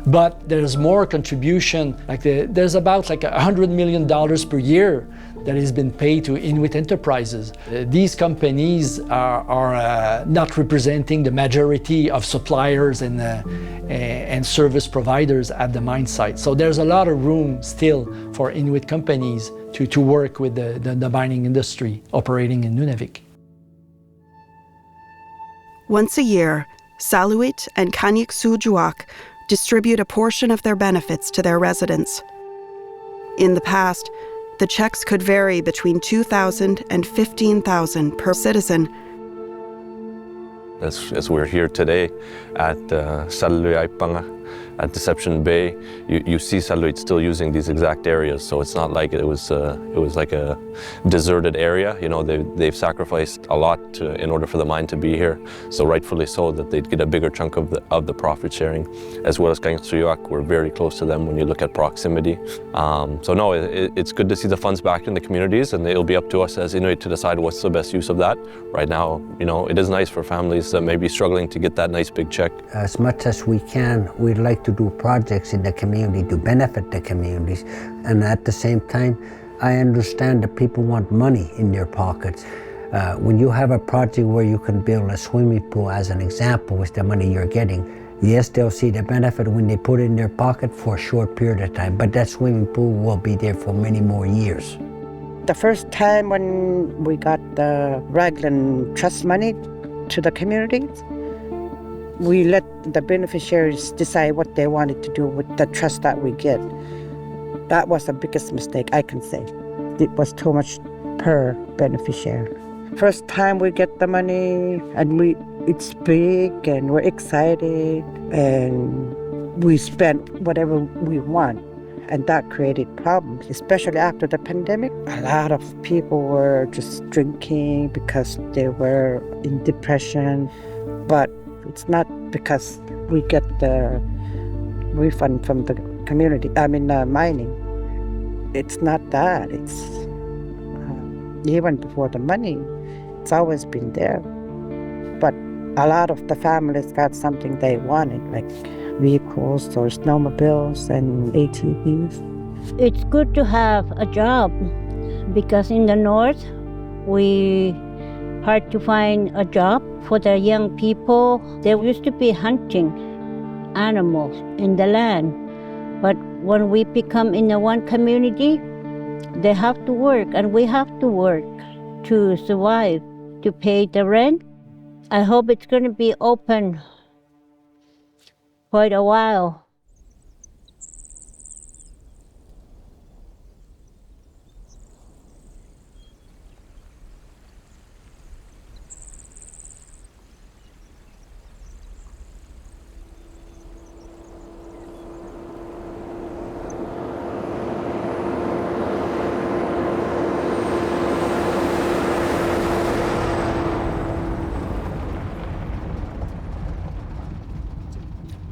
But there's more contribution, there's about $100 million per year that has been paid to Inuit enterprises. These companies are not representing the majority of suppliers and service providers at the mine site. So there's a lot of room still for Inuit companies to work with the mining industry operating in Nunavik. Once a year, Saluit and Kainsujuaq distribute a portion of their benefits to their residents. In the past, the checks could vary between $2,000 and $15,000 per citizen. As we're here today at Saluit at Deception Bay, you see Saluit still using these exact areas, so it's not like it was like a deserted area. You know, they've sacrificed a lot in order for the mine to be here, so rightfully so that they'd get a bigger chunk of the profit sharing. As well as Kainsujuaq, we're very close to them when you look at proximity. So no, it's good to see the funds back in the communities, and it'll be up to us as Inuit to decide what's the best use of that. Right now, you know, it is nice for families that may be struggling to get that nice big check. As much as we can, we'd like to do projects in the community to benefit the communities. And at the same time, I understand that people want money in their pockets. When you have a project where you can build a swimming pool, as an example, with the money you're getting, yes, they'll see the benefit when they put it in their pocket for a short period of time, but that swimming pool will be there for many more years. The first time when we got the Raglan trust money to the communities, we let the beneficiaries decide what they wanted to do with the trust that we get. That was the biggest mistake, I can say. It was too much per beneficiary. First time we get the money and it's big and we're excited and we spend whatever we want. And that created problems, especially after the pandemic. A lot of people were just drinking because they were in depression. But it's not because we get the refund from the community, mining. It's not that. It's even before the money, it's always been there. But a lot of the families got something they wanted, like vehicles or snowmobiles and ATVs. It's good to have a job because in the north, hard to find a job for the young people. There used to be hunting animals in the land, but when we become in the one community, they have to work and we have to work to survive, to pay the rent. I hope it's going to be open quite a while.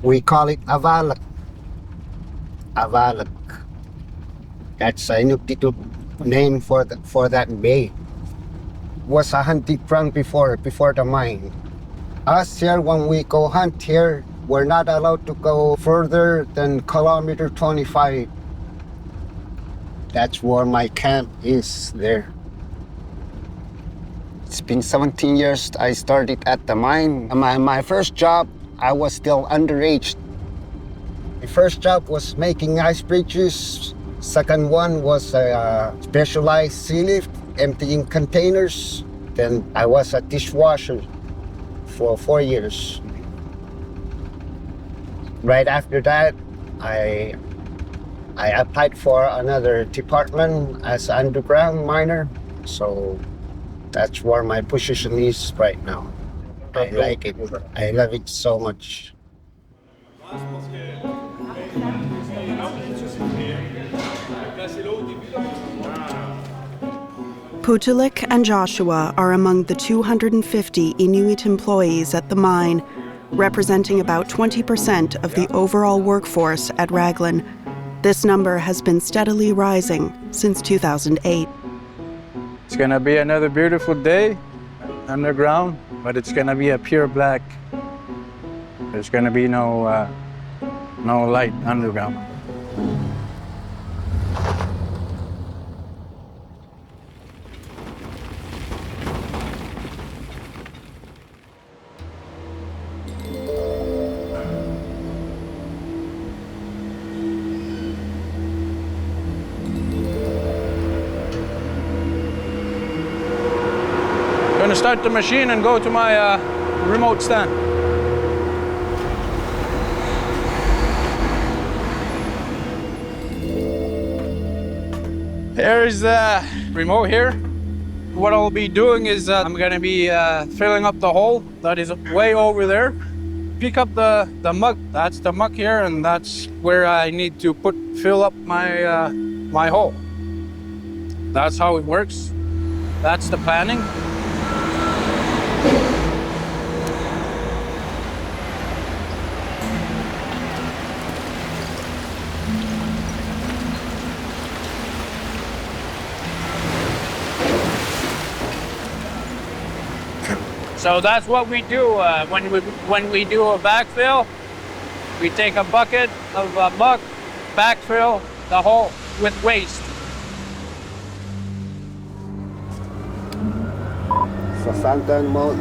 We call it Avalak. Avalak. That's a Inuktitut name for that bay. Was a hunting ground before the mine. Us here, when we go hunt here, we're not allowed to go further than kilometer 25. That's where my camp is there. It's been 17 years I started at the mine. My first job, I was still underage. The first job was making ice bridges. Second one was a specialized sea lift, emptying containers. Then I was a dishwasher for 4 years. Right after that, I applied for another department as an underground miner. So that's where my position is right now. I like it. I love it so much. Putulik and Joshua are among the 250 Inuit employees at the mine, representing about 20% of the overall workforce at Raglan. This number has been steadily rising since 2008. It's gonna be another beautiful day underground, but it's gonna be a pure black. There's gonna be no light underground. I'm gonna start the machine and go to my remote stand. There's the remote here. What I'll be doing is I'm gonna be filling up the hole that is way over there. Pick up the muck. That's the muck here, and that's where I need to fill up my my hole. That's how it works. That's the planning. So that's what we do when we do a backfill. We take a bucket of muck, backfill the hole with waste. Sa Santan mo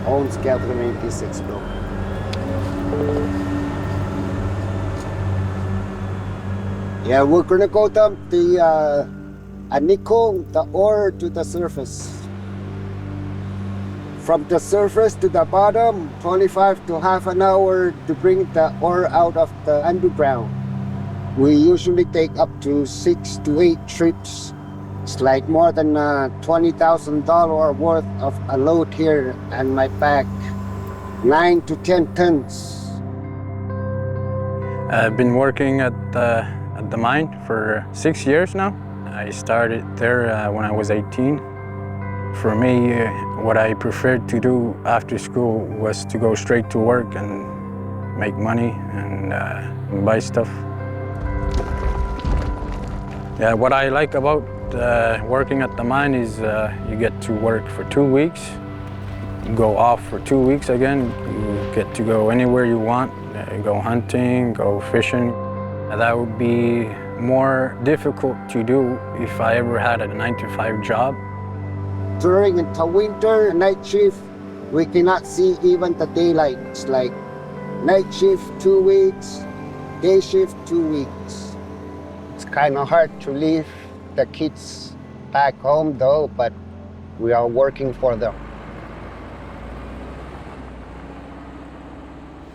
owns Catherine 86 block. Yeah, we're gonna go dump the anikong, the ore to the surface. From the surface to the bottom, 25 to half an hour to bring the ore out of the underground. We usually take up to 6 to 8 trips It's like more than $20,000 worth of a load here on my back, 9 to 10 tons. I've been working at the mine for 6 years now. I started there when I was 18. For me, what I preferred to do after school was to go straight to work and make money and buy stuff. Yeah, what I like about working at the mine is you get to work for 2 weeks, go off for 2 weeks again, you get to go anywhere you want, go hunting, go fishing. That would be more difficult to do if I ever had a 9-to-5 job. During the winter night shift, we cannot see even the daylight. It's like night shift 2 weeks, day shift 2 weeks. It's kind of hard to leave the kids back home though, but we are working for them.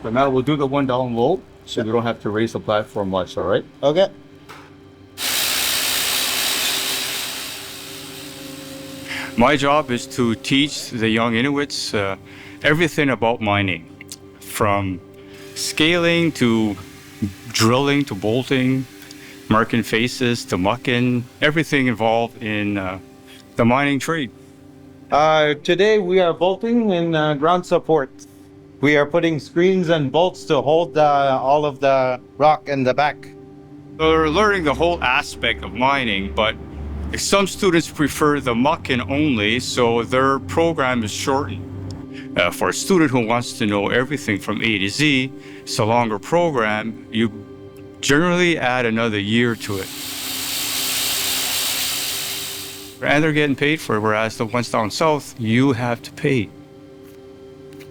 So now we'll do the one down low, so we don't have to raise the platform much, all right? Okay. My job is to teach the young Inuits everything about mining, from scaling to drilling to bolting, marking faces to mucking, everything involved in the mining trade. Today we are bolting in ground support. We are putting screens and bolts to hold all of the rock in the back. They're learning the whole aspect of mining, but some students prefer the mucking only, so their program is shortened. For a student who wants to know everything from A to Z, it's a longer program. You generally add another year to it. And they're getting paid for it, whereas the ones down south, you have to pay.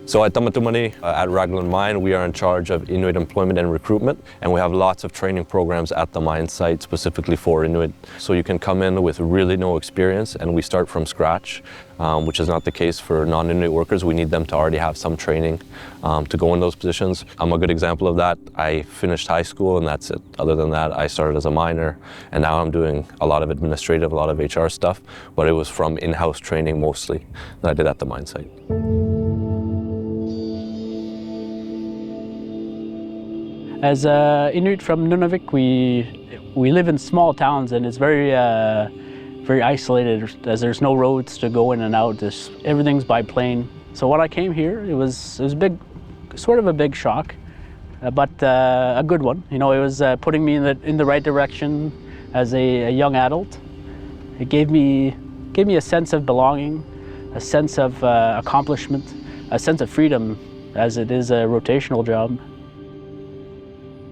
So at Tamatumani, at Raglan Mine, we are in charge of Inuit employment and recruitment, and we have lots of training programs at the mine site specifically for Inuit. So you can come in with really no experience, and we start from scratch, which is not the case for non-Inuit workers. We need them to already have some training to go in those positions. I'm a good example of that. I finished high school, and that's it. Other than that, I started as a miner, and now I'm doing a lot of administrative, a lot of HR stuff, but it was from in-house training mostly that I did at the mine site. As Inuit from Nunavik, we live in small towns, and it's very isolated, as there's no roads to go in and out. Everything's by plane. So when I came here, it was big, sort of a big shock, but a good one. You know, it was putting me in the right direction as a young adult. It gave me a sense of belonging, a sense of accomplishment, a sense of freedom, as it is a rotational job.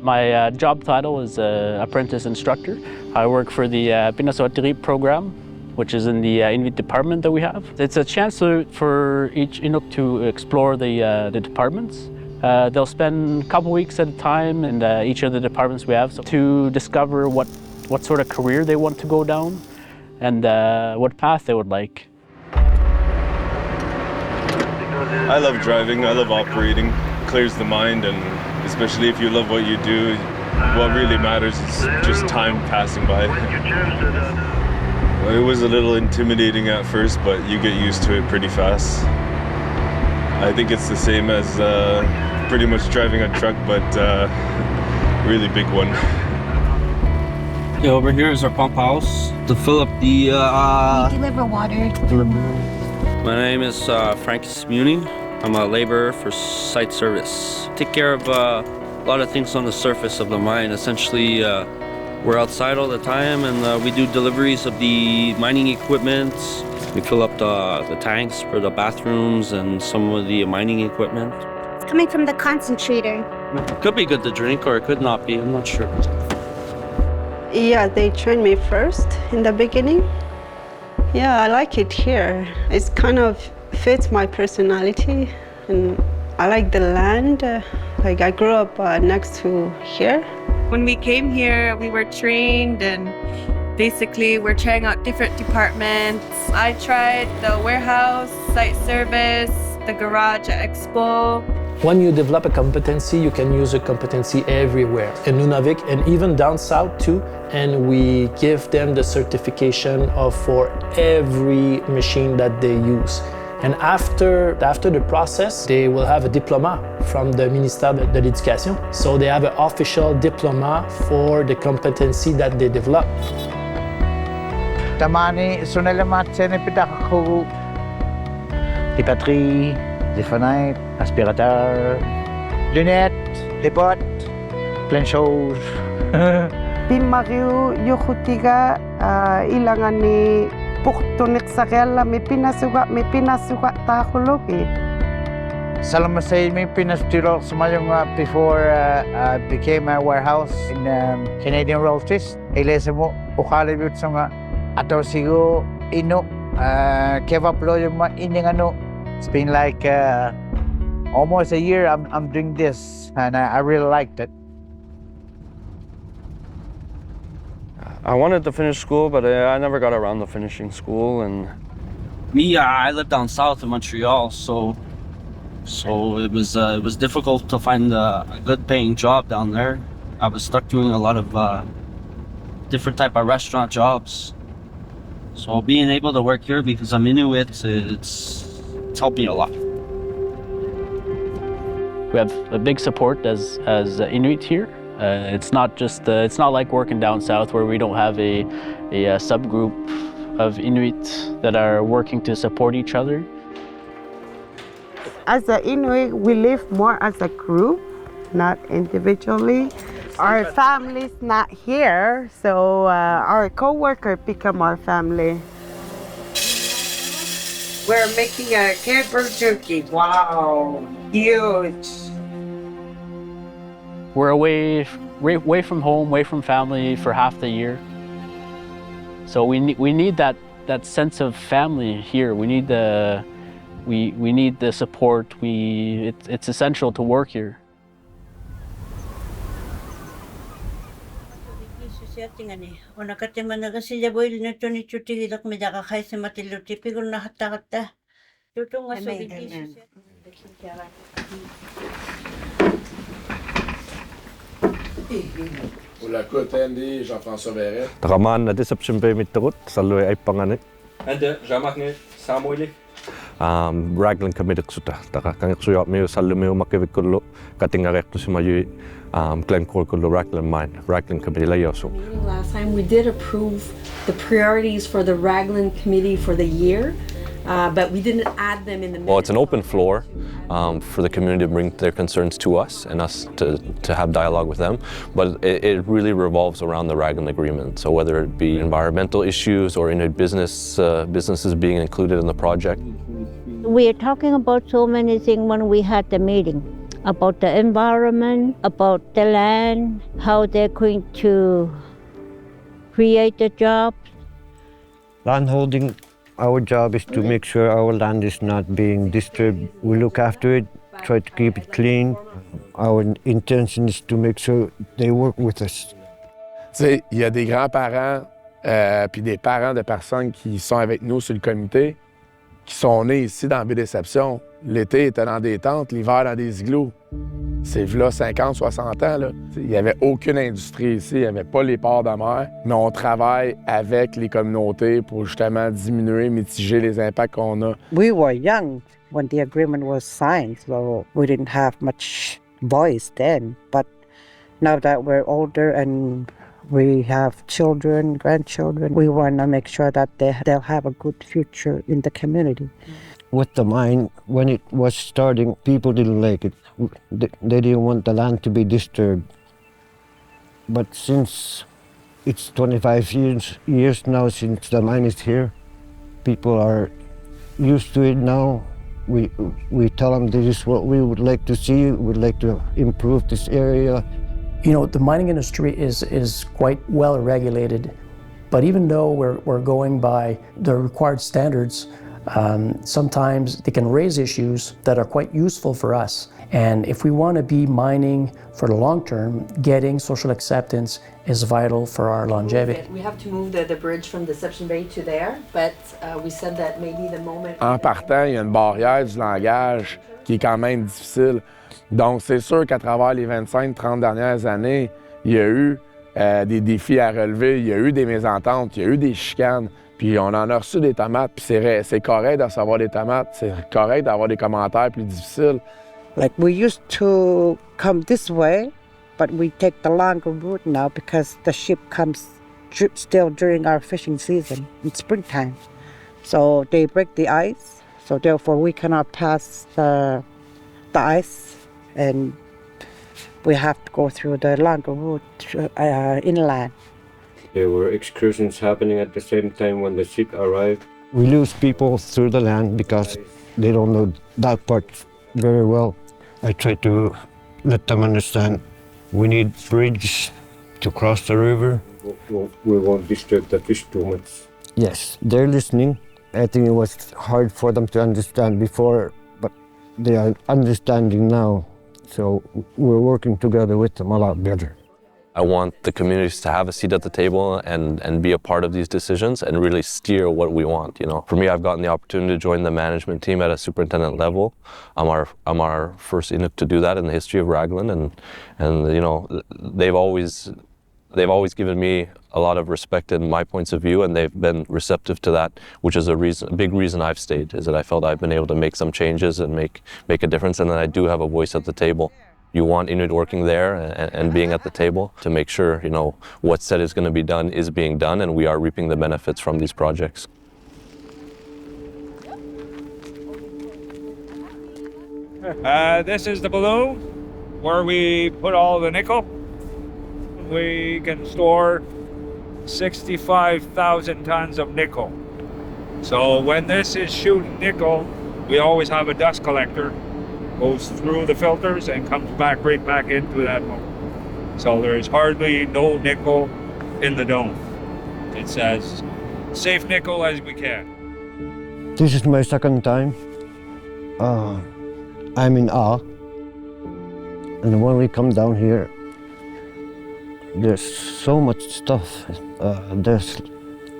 My job title is apprentice instructor. I work for the Pinasoatiri program, which is in the Inuit department that we have. It's a chance for each Inuk to explore the departments. They'll spend a couple weeks at a time in each of the departments we have to discover what sort of career they want to go down and what path they would like. I love driving, I love operating. It clears the mind, and especially if you love what you do, what really matters is just time passing by. It was a little intimidating at first, but you get used to it pretty fast. I think it's the same as pretty much driving a truck, but really big one. Okay, over here is our pump house to fill up the... We deliver water. My name is Francis Muni. I'm a laborer for site service. Take care of a lot of things on the surface of the mine. Essentially, we're outside all the time, and we do deliveries of the mining equipment. We fill up the tanks for the bathrooms and some of the mining equipment. It's coming from the concentrator. It could be good to drink, or it could not be. I'm not sure. Yeah, they trained me first in the beginning. Yeah, I like it here. It's kind of fits my personality, and I like the land. Like I grew up next to here. When we came here, we were trained, and basically we're trying out different departments. I tried the warehouse, site service, the garage at Expo. When you develop a competency, you can use a competency everywhere, in Nunavik and even down south too. And we give them the certification for every machine that they use. And after the process, they will have a diploma from the Ministère de l'Éducation. So they have an official diploma for the competency that they develop. Tamani sunelamat sene pitakaku di patrie, di fenêtres, aspirateur, lunettes, les bottes, plein de choses. Pimariu yukutiga ilangan ni puktunik sakela may pinasuka takulogi. Salamasay may pinastiro sumayong before I became a warehouse in Canadian Royalties. Ilesa mo ukalibut sa nga ataw sigo ino kevaplo yung ining ano. It's been like almost a year I'm doing this and I really liked it. I wanted to finish school, but I never got around to finishing school. And me, I live down south in Montreal, so it was difficult to find a good-paying job down there. I was stuck doing a lot of different type of restaurant jobs. So being able to work here because I'm Inuit, it's helped me a lot. We have a big support as Inuit here. It's not like working down south where we don't have a subgroup of Inuit that are working to support each other. As an Inuit, we live more as a group, not individually. Our family's not here, so our co-worker become our family. We're making a camper turkey. Wow, huge. We're away from home, away from family for half the year. So we need that sense of family here. We need the support. It's essential to work here. Ulakutendi Jean-François Verret. Takamaan na Deception Bay mitterut sallu ay panganik. And Jean-Marc Samueli. Raglan kamidaksuta. Taka kangsuya meu sallu meu makivikullu katingarektu simayu Glencore kullu Raglan mine. Raglan kamilayoso. Last time we did approve the priorities for the Raglan committee for the year. But we didn't add them in the minutes. Well, it's an open floor for the community to bring their concerns to us and us to have dialogue with them. But it really revolves around the Raglan Agreement. So whether it be environmental issues or Inuit businesses being included in the project. We are talking about so many things when we had the meeting. About the environment, about the land, how they're going to create the jobs. Landholding. Our job is to make sure our land is not being disturbed. We look after it, try to keep it clean. Our intention is to make sure they work with us. Tu sais, il y a des grands-parents puis des parents de personnes qui sont avec nous sur le comité, qui sont nés ici dans Baie-Déception. L'été, ils étaient dans des tentes, l'hiver dans des igloos. C'est là 50, 60 ans. Là. Il n'y avait aucune industrie ici, il n'y avait pas les ports de mer, mais on travaille avec les communautés pour justement diminuer, mitiger les impacts qu'on a. We were young when the agreement was signed, so we didn't have much voice then. But now that we're older and we have children, grandchildren, we want to make sure that they'll have a good future in the community. With the mine, when it was starting, people didn't like it. They didn't want the land to be disturbed. But since it's 25 years now since the mine is here, people are used to it now. We tell them this is what we would like to see. We'd like to improve this area. You know, the mining industry is quite well regulated, but even though we're going by the required standards, sometimes they can raise issues that are quite useful for us. And if we want to be mining for the long term, getting social acceptance is vital for our longevity. We have to move the bridge from Deception Bay to there, but we said that maybe the moment... En partant, il y a une barrière du langage qui est quand même difficile. Donc, c'est sûr qu'à travers les 25-30 dernières années, il y a eu des défis à relever, il y a eu des mésententes, il y a eu des chicanes, puis on en a reçu des tomates, puis c'est correct de recevoir des tomates, c'est correct d'avoir des commentaires plus difficiles. Like we used to come this way, but we take the longer route now because the ship comes still during our fishing season in springtime. So they break the ice, so therefore we cannot pass the ice, and we have to go through the longer route inland. There were excursions happening at the same time when the ship arrived. We lose people through the land because they don't know that part very well. I try to let them understand we need bridge to cross the river. We won't disturb the fish too much. Yes, they're listening. I think it was hard for them to understand before, but they are understanding now. So we're working together with them a lot better. I want the communities to have a seat at the table and be a part of these decisions and really steer what we want. You know, for me, I've gotten the opportunity to join the management team at a superintendent level. I'm our first Inuk to do that in the history of Raglan, and you know, they've always given me a lot of respect in my points of view, and they've been receptive to that, which is a big reason I've stayed, is that I felt I've been able to make some changes and make a difference, and that I do have a voice at the table. You want Inuit working there and being at the table to make sure, you know, what's said is going to be done is being done, and we are reaping the benefits from these projects. This is the balloon where we put all the nickel. We can store 65,000 tons of nickel. So when this is shooting nickel, we always have a dust collector, goes through the filters and comes back right back into that mold. So there's hardly no nickel in the dome. It's as safe nickel as we can. This is my second time. I'm in awe. And when we come down here, there's so much stuff. There's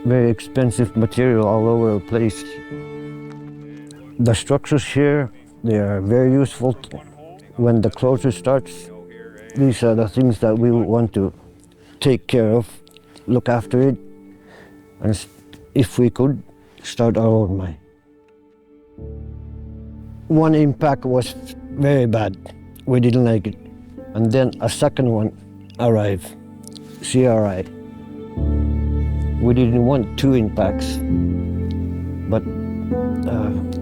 very expensive material all over the place. The structures here, they are very useful. When the closure starts, these are the things that we want to take care of, look after it, and if we could, start our own mine. One impact was very bad. We didn't like it. And then a second one arrived, CRI. We didn't want two impacts, but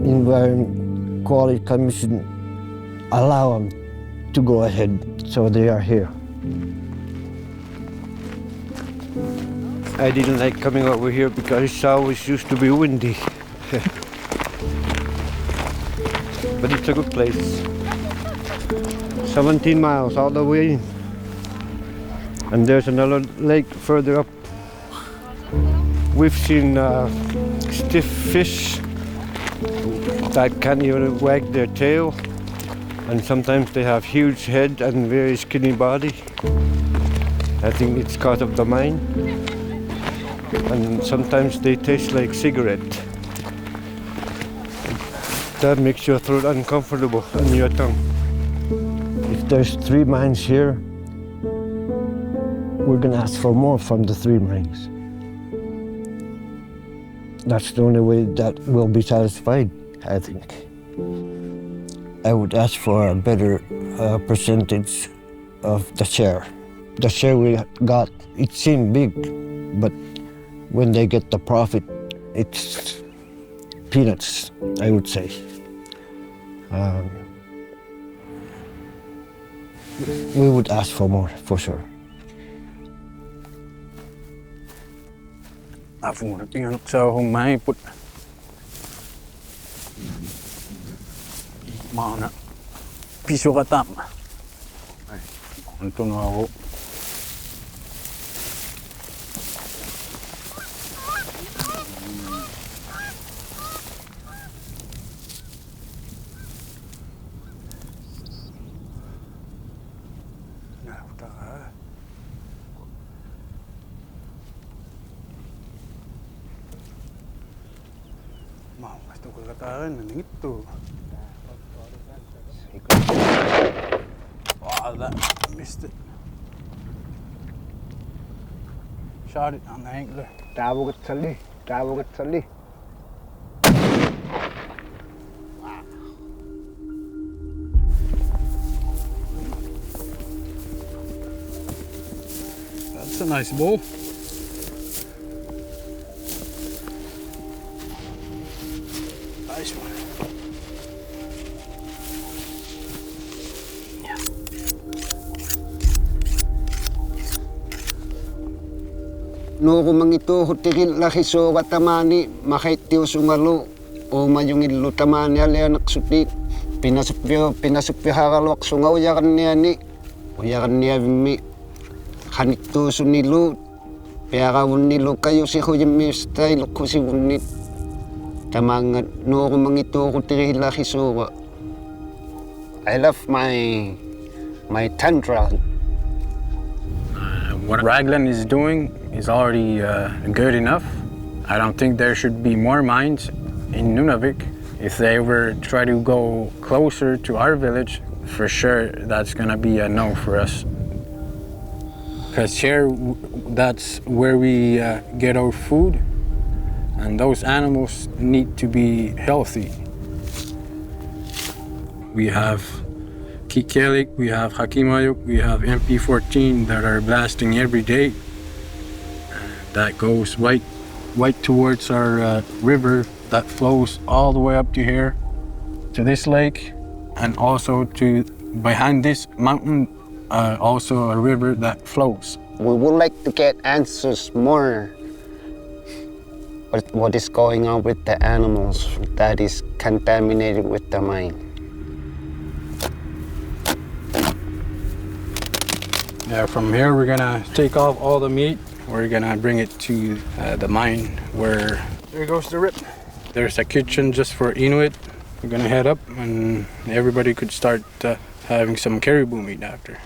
Environment Quality Commission allow them to go ahead, so they are here. I didn't like coming over here because it's always used to be windy. But it's a good place. 17 miles all the way. And there's another lake further up. We've seen stiff fish that can't even wag their tail. And sometimes they have huge head and very skinny body. I think it's because of the mine. And sometimes they taste like cigarette. That makes your throat uncomfortable and your tongue. If there's 3 mines here, we're gonna ask for more from the 3 mines. That's the only way that we'll be satisfied, I think. I would ask for a better percentage of the share. The share we got, it seemed big, but when they get the profit, it's peanuts, I would say. We would ask for more, for sure. Phụ được tiếng sao hôm mai put mana piso katam untuk aku mau itu katakan itu that missed it. Shot it on the angler. Tawag at sali. That's a nice ball. Nice one. No kumangito hutiril lahiso watamani makaitio sungalo o mayungil lutamani ale anak suti pinasupyo haralok sungaw yakan niya ni uyakan niya mi kanito sunilo piyakawun nilo kayo si huyami style ko si unit tamangat no kumangito hutiril lahiso. I love my tundra. What Raglan is doing is already good enough. I don't think there should be more mines in Nunavik. If they ever try to go closer to our village, for sure that's gonna be a no for us. Because here, that's where we get our food, and those animals need to be healthy. We have Kikelik, we have Hakimayuk, we have MP14 that are blasting every day. That goes right towards our river that flows all the way up to here, to this lake, and also to behind this mountain, also a river that flows. We would like to get answers more what is going on with the animals that is contaminated with the mine. Yeah, from here we're gonna take off all the meat. We're gonna bring it to the mine where there goes the rip. There's a kitchen just for Inuit. We're gonna head up and everybody could start having some caribou meat after.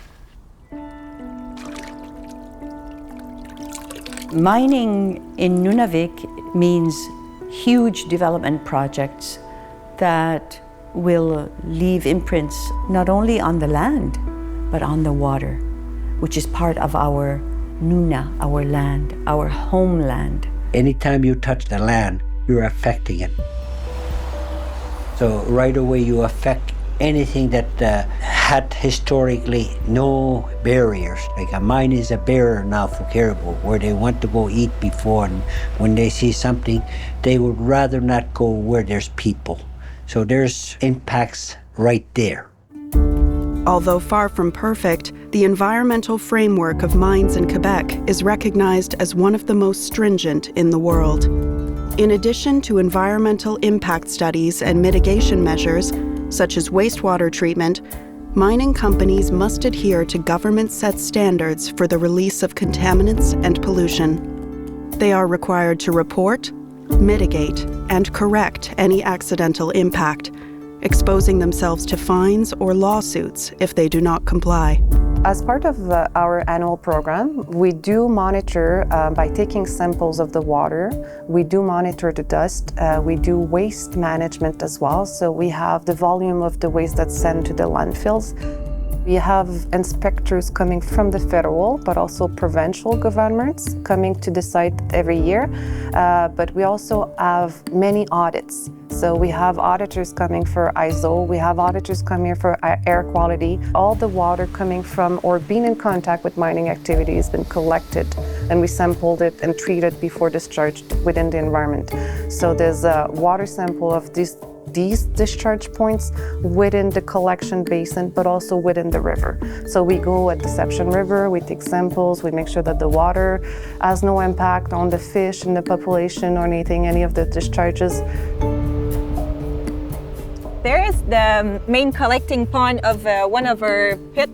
Mining in Nunavik means huge development projects that will leave imprints not only on the land, but on the water, which is part of our Nuna, our land, our homeland. Anytime you touch the land, you're affecting it. So right away you affect anything that had historically no barriers. Like a mine is a barrier now for caribou, where they want to go eat before, and when they see something, they would rather not go where there's people. So there's impacts right there. Although far from perfect, the environmental framework of mines in Quebec is recognized as one of the most stringent in the world. In addition to environmental impact studies and mitigation measures, such as wastewater treatment, mining companies must adhere to government-set standards for the release of contaminants and pollution. They are required to report, mitigate, and correct any accidental impact, exposing themselves to fines or lawsuits if they do not comply. As part of our annual program, we do monitor by taking samples of the water. We do monitor the dust. We do waste management as well. So we have the volume of the waste that's sent to the landfills. We have inspectors coming from the federal, but also provincial governments coming to the site every year. But we also have many audits. So we have auditors coming for ISO, we have auditors coming for air quality. All the water coming from or being in contact with mining activity has been collected, and we sampled it and treated before discharged within the environment. So there's a water sample of these discharge points within the collection basin, but also within the river. So we go at Deception River, we take samples, we make sure that the water has no impact on the fish and the population or anything, any of the discharges. There is the main collecting pond of one of our pit.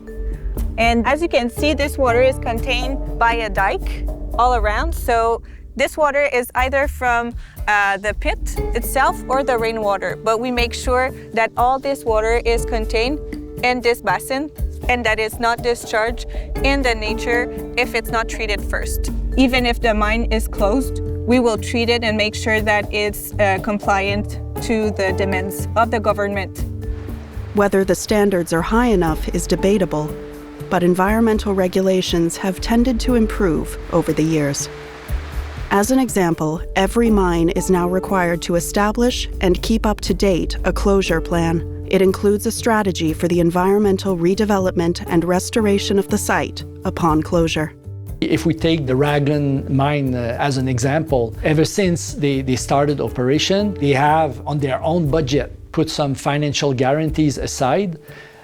And as you can see, this water is contained by a dike all around. So this water is either from the pit itself or the rainwater. But we make sure that all this water is contained in this basin and that it's not discharged in the nature if it's not treated first. Even if the mine is closed, we will treat it and make sure that it's compliant to the demands of the government. Whether the standards are high enough is debatable, but environmental regulations have tended to improve over the years. As an example, every mine is now required to establish and keep up to date a closure plan. It includes a strategy for the environmental redevelopment and restoration of the site upon closure. If we take the Raglan mine as an example, ever since they started operation, they have on their own budget put some financial guarantees aside.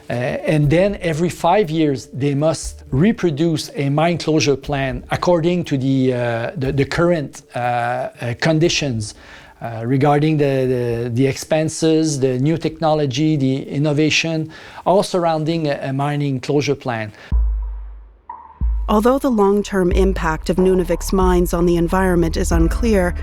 And then every 5 years, they must reproduce a mine closure plan according to the current conditions regarding the expenses, the new technology, the innovation, all surrounding a mining closure plan. Although the long-term impact of Nunavik's mines on the environment is unclear,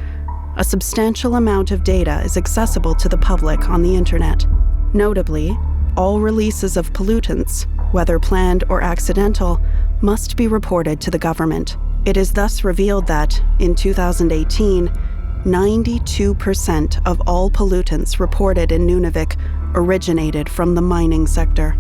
a substantial amount of data is accessible to the public on the internet. Notably, all releases of pollutants, whether planned or accidental, must be reported to the government. It is thus revealed that, in 2018, 92% of all pollutants reported in Nunavik originated from the mining sector.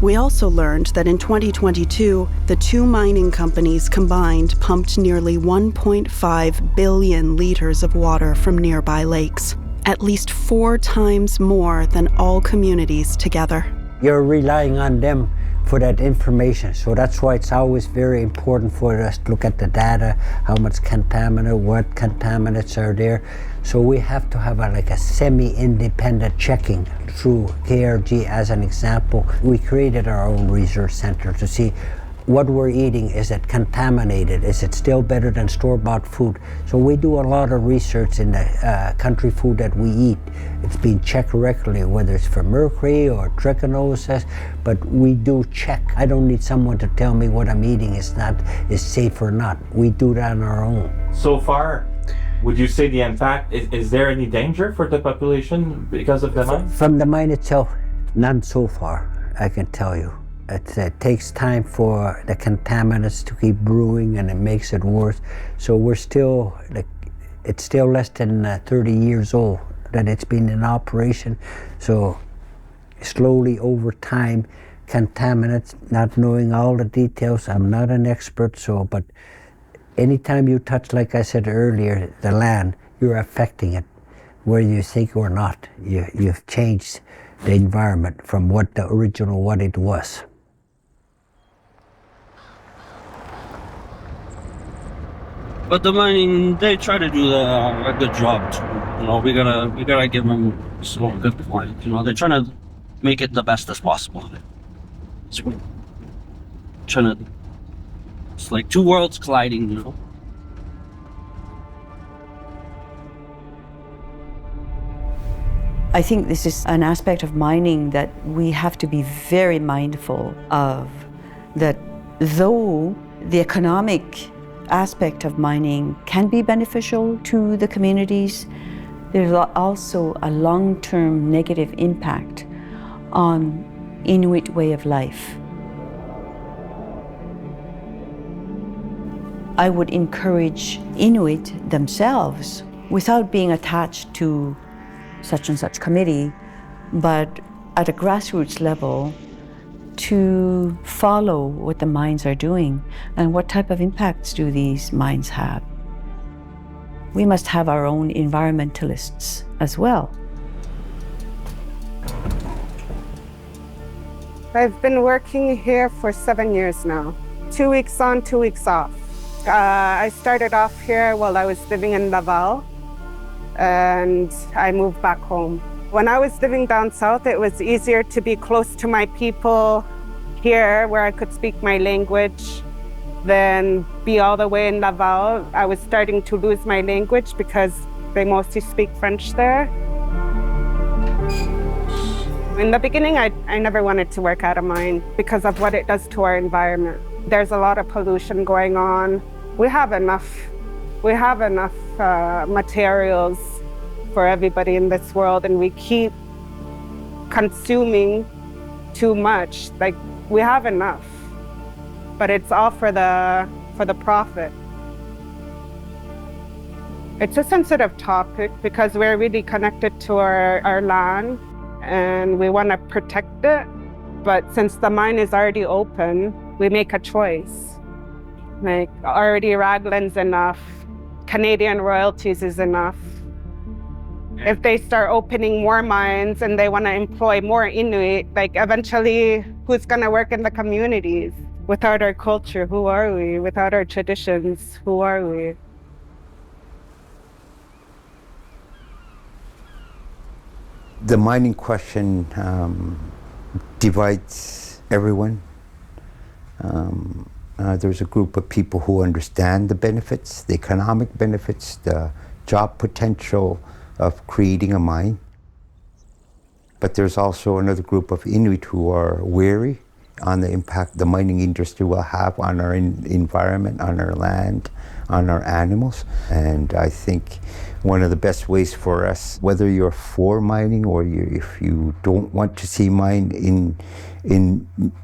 We also learned that in 2022, the two mining companies combined pumped nearly 1.5 billion liters of water from nearby lakes, at least 4 times more than all communities together. You're relying on them for that information, so that's why it's always very important for us to look at the data, how much contaminant, what contaminants are there. So we have to have a semi-independent checking through KRG. As an example, we created our own research center to see what we're eating. Is it contaminated? Is it still better than store-bought food? So we do a lot of research in the country food that we eat. It's being checked regularly, whether it's for mercury or trichinosis, but we do check. I don't need someone to tell me what I'm eating is safe or not. We do that on our own. So far, would you say the impact, is there any danger for the population because of the mine? From the mine itself, none so far, I can tell you. It takes time for the contaminants to keep brewing, and it makes it worse. So we're still, it's still less than 30 years old that it's been in operation. So slowly over time, contaminants, not knowing all the details, I'm not an expert, but anytime you touch, like I said earlier, the land, you're affecting it, whether you think or not. You've changed the environment from what it was. But the mining, they try to do a good job too. You know, we gotta give them some good point. You know, they're trying to make it the best as possible. It's like two worlds colliding, you know. I think this is an aspect of mining that we have to be very mindful of, that though the economic aspect of mining can be beneficial to the communities, there's also a long-term negative impact on Inuit way of life. I would encourage Inuit themselves, without being attached to such and such committee, but at a grassroots level, to follow what the mines are doing and what type of impacts do these mines have. We must have our own environmentalists as well. I've been working here for 7 years now. 2 weeks on, 2 weeks off. I started off here while I was living in Laval, and I moved back home. When I was living down south, it was easier to be close to my people here where I could speak my language than be all the way in Laval. I was starting to lose my language because they mostly speak French there. In the beginning, I never wanted to work at a mine because of what it does to our environment. There's a lot of pollution going on. We have enough materials for everybody in this world, and we keep consuming too much. Like, we have enough, but it's all for the profit. It's a sensitive topic because we're really connected to our land and we want to protect it. But since the mine is already open, we make a choice. Like already Raglan's enough, Canadian royalties is enough. If they start opening more mines and they want to employ more Inuit, like eventually who's going to work in the communities? Without our culture, who are we? Without our traditions, who are we? The mining question divides everyone. There's a group of people who understand the benefits, the economic benefits, the job potential of creating a mine. But there's also another group of Inuit who are wary on the impact the mining industry will have on our environment, on our land, on our animals. And I think one of the best ways for us, whether you're for mining or if you don't want to see mine in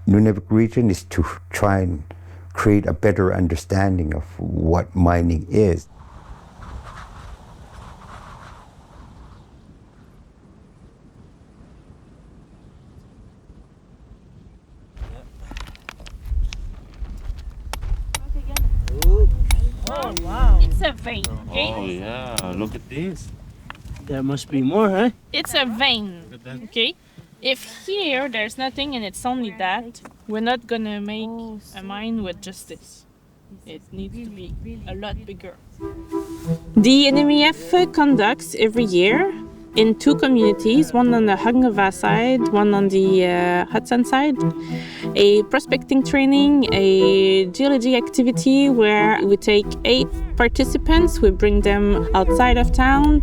Nunavik region, is to try and create a better understanding of what mining is. Oh, wow. It's a vein, okay? Oh, yeah. Look at this. There must be more, huh? It's a vein, okay? If here there's nothing and it's only that, we're not gonna make a mine with just this. It needs to be a lot bigger. The NMEF conducts every year in two communities, one on the Hagngava side, one on the Hudson side, a prospecting training, a geology activity where we take 8 participants, we bring them outside of town.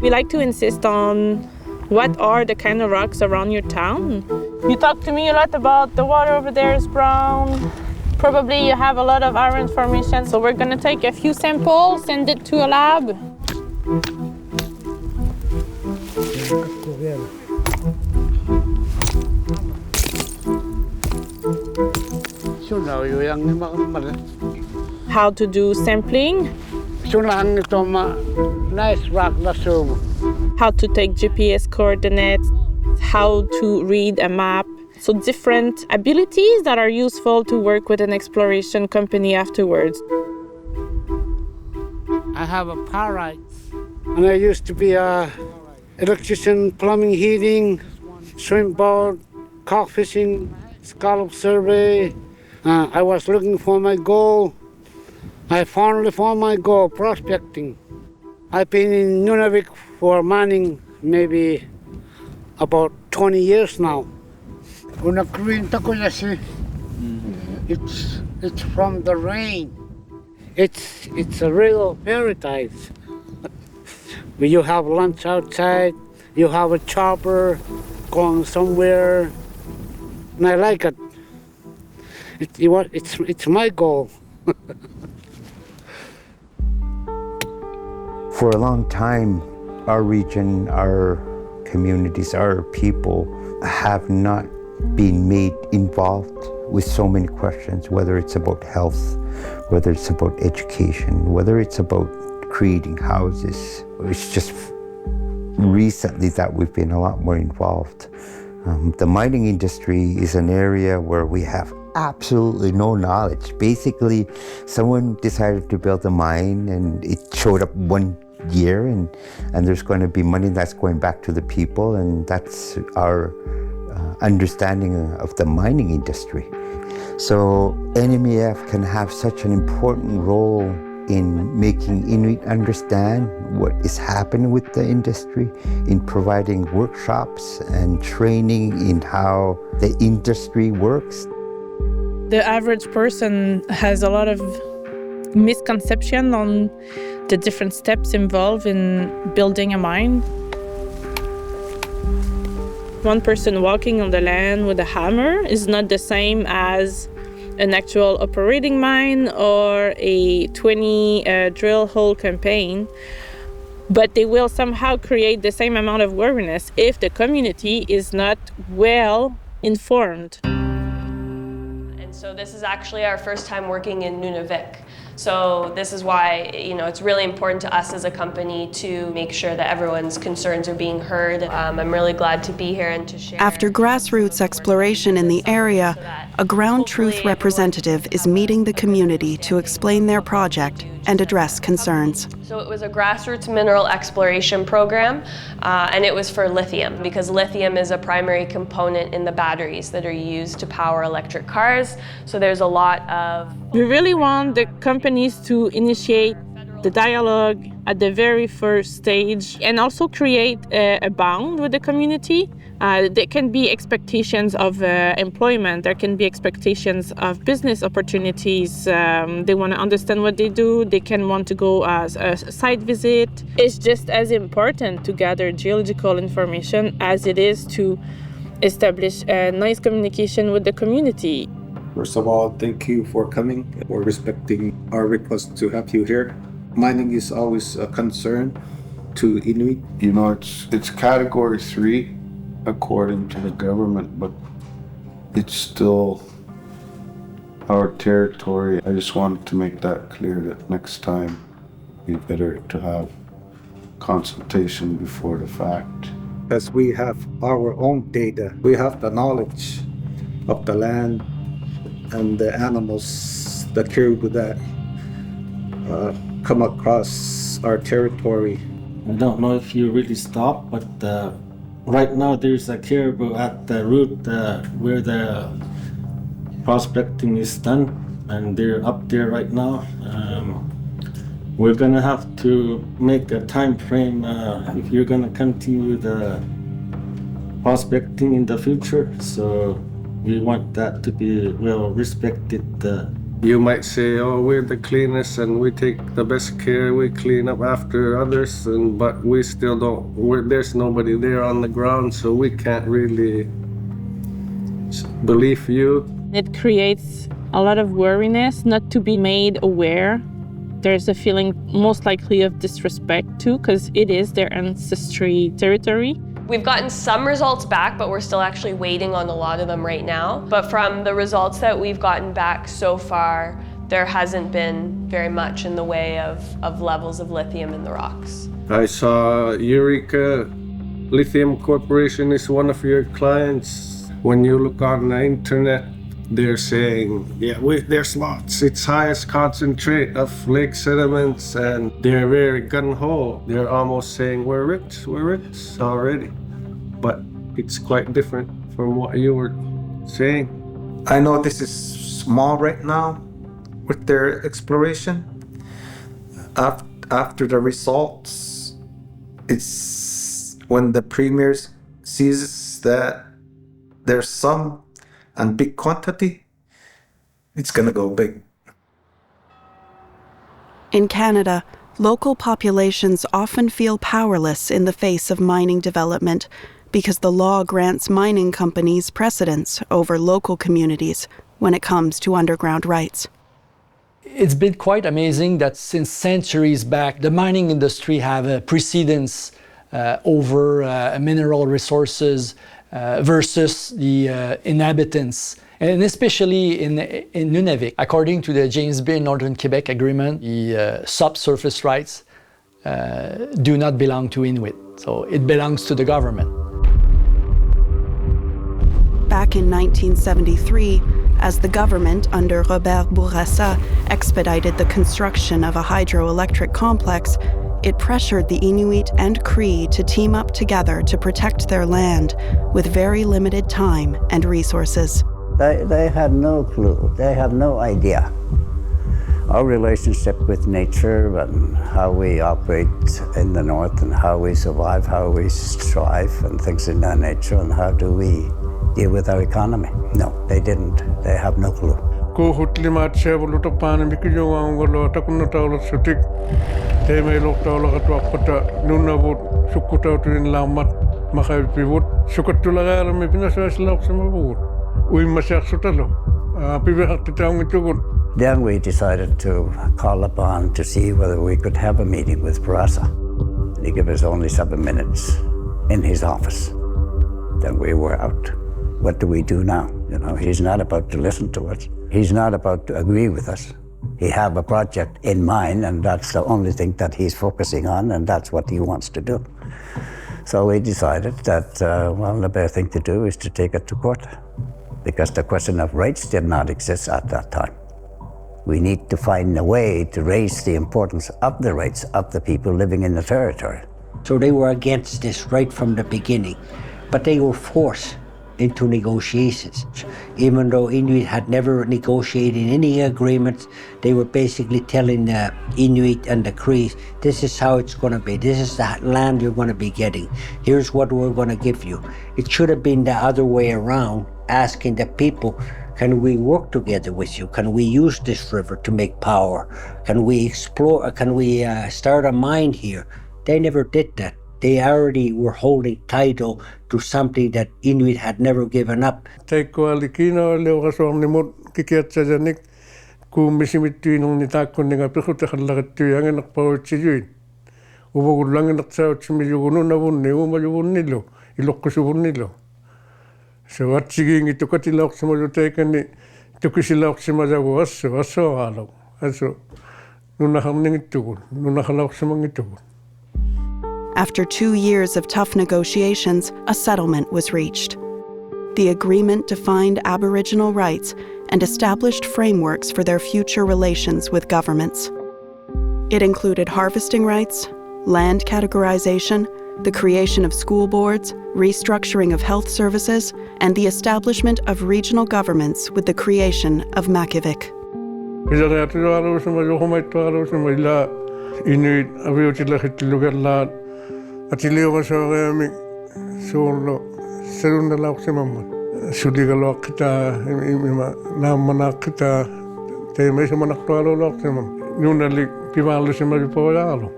We like to insist on what are the kind of rocks around your town. You talk to me a lot about the water over there is brown. Probably you have a lot of iron formation, so we're gonna take a few samples, send it to a lab. How to do sampling. How to take GPS coordinates, how to read a map. So different abilities that are useful to work with an exploration company afterwards. I have a pyrite, and I used to be a electrician, plumbing, heating, shrimp boat, carp fishing, scallop survey. I was looking for my goal. I finally found my goal, prospecting. I've been in Nunavik for mining maybe about 20 years now. It's from the rain. It's a real paradise. You have lunch outside, you have a chopper going somewhere, and I like it. It's my goal. For a long time, our region, our communities, our people have not been made involved with so many questions, whether it's about health, whether it's about education, whether it's about creating houses. It's just recently that we've been a lot more involved. The mining industry is an area where we have absolutely no knowledge. Basically, someone decided to build a mine and it showed up one year and there's going to be money that's going back to the people, and that's our understanding of the mining industry. So NMEF can have such an important role in making Inuit understand what is happening with the industry, in providing workshops and training in how the industry works. The average person has a lot of misconception on the different steps involved in building a mine. One person walking on the land with a hammer is not the same as an actual operating mine or a 20 drill hole campaign, but they will somehow create the same amount of awareness if the community is not well informed. So this is actually our first time working in Nunavik. So this is why, it's really important to us as a company to make sure that everyone's concerns are being heard. I'm really glad to be here and to share. After grassroots exploration in the area, a ground truth representative is meeting the community to explain their project and address concerns. So it was a grassroots mineral exploration program, and it was for lithium, because lithium is a primary component in the batteries that are used to power electric cars. So there's a lot of... We really want the companies to initiate the dialogue at the very first stage and also create a bond with the community. There can be expectations of employment, there can be expectations of business opportunities. They want to understand what they do, they can want to go as a site visit. It's just as important to gather geological information as it is to establish a nice communication with the community. First of all, thank you for coming, for respecting our request to have you here. Mining is always a concern to Inuit. It's category 3 according to the government, but it's still our territory. I just wanted to make that clear that next time we better to have consultation before the fact. As we have our own data, we have the knowledge of the land and the animals that caribou that come across our territory. I don't know if you really stop, but right now there's a caribou at the route where the prospecting is done, and they're up there right now. We're gonna have to make a time frame if you're gonna continue the prospecting in the future. So we want that to be well respected. You might say, oh, we're the cleanest and we take the best care, we clean up after others, but we still don't, there's nobody there on the ground, so we can't really believe you. It creates a lot of worriness not to be made aware. There's a feeling most likely of disrespect too, because it is their ancestry territory. We've gotten some results back, but we're still actually waiting on a lot of them right now. But from the results that we've gotten back so far, there hasn't been very much in the way of levels of lithium in the rocks. I saw Eureka Lithium Corporation is one of your clients. When you look on the internet, they're saying, yeah, there's lots. It's highest concentrate of lake sediments, and they're very gung-ho. They're almost saying, we're rich already. But it's quite different from what you were saying. I know this is small right now with their exploration. After the results, it's when the premier sees that there's some and big quantity, it's gonna go big. In Canada, local populations often feel powerless in the face of mining development because the law grants mining companies precedence over local communities when it comes to underground rights. It's been quite amazing that since centuries back, the mining industry have a precedence over mineral resources versus the inhabitants, and especially in Nunavik. According to the James Bay Northern Quebec Agreement, the subsurface rights do not belong to Inuit, so it belongs to the government. Back in 1973, as the government under Robert Bourassa expedited the construction of a hydroelectric complex, it pressured the Inuit and Cree to team up together to protect their land with very limited time and resources. They had no clue. They have no idea. Our relationship with nature and how we operate in the north and how we survive, how we strive and things in that nature, and how do we deal with our economy. No, they didn't. They have no clue. Ko hutli mat sebulu tapan mikilyo angolo takunno tawlo sutik teme lok tawlo katwa pata nunabut sukuta tuin lamat makai pivot sukatulaga me pinasas lok samabut ui masak sutalo pibehak titang itugun. Then we decided to call upon to see whether we could have a meeting with Bourassa. He gave us only 7 minutes in his office. Then we were out. What do we do now? You know, he's not about to listen to us. He's not about to agree with us. He have a project in mind, and that's the only thing that he's focusing on, and that's what he wants to do. So we decided that, well, the better thing to do is to take it to court, because the question of rights did not exist at that time. We need to find a way to raise the importance of the rights of the people living in the territory. So they were against this right from the beginning, but they were forced into negotiations. Even though Inuit had never negotiated any agreements, they were basically telling the Inuit and the Crees, this is how it's going to be. This is the land you're going to be getting. Here's what we're going to give you. It should have been the other way around, asking the people, can we work together with you? Can we use this river to make power? Can we explore? Can we start a mine here? They never did that. They already were holding title to something that Inuit had never given up. Taiko alikina leo kasong ni mot kikiat sa janik ku misimituin ng nitakon nga pikut kalagat tuyang nak pawt siyuin. Ubog lang nak sa chimiyuno na bunni umayun nilo ilok ko subun nilo. So at siging ito katilok sa malutekan ni ito kisilok sa majawas so halo. Aso nunaham ning ito nunahalok sa mga ito. After 2 years of tough negotiations, a settlement was reached. The agreement defined Aboriginal rights and established frameworks for their future relations with governments. It included harvesting rights, land categorization, the creation of school boards, restructuring of health services, and the establishment of regional governments with the creation of Makivik. Atilio ko sa kami solo serun na lauk si mama sudi kalau kita nama kita tema sa manak tualo lauk si mama nunalik pimalo si maripoalo.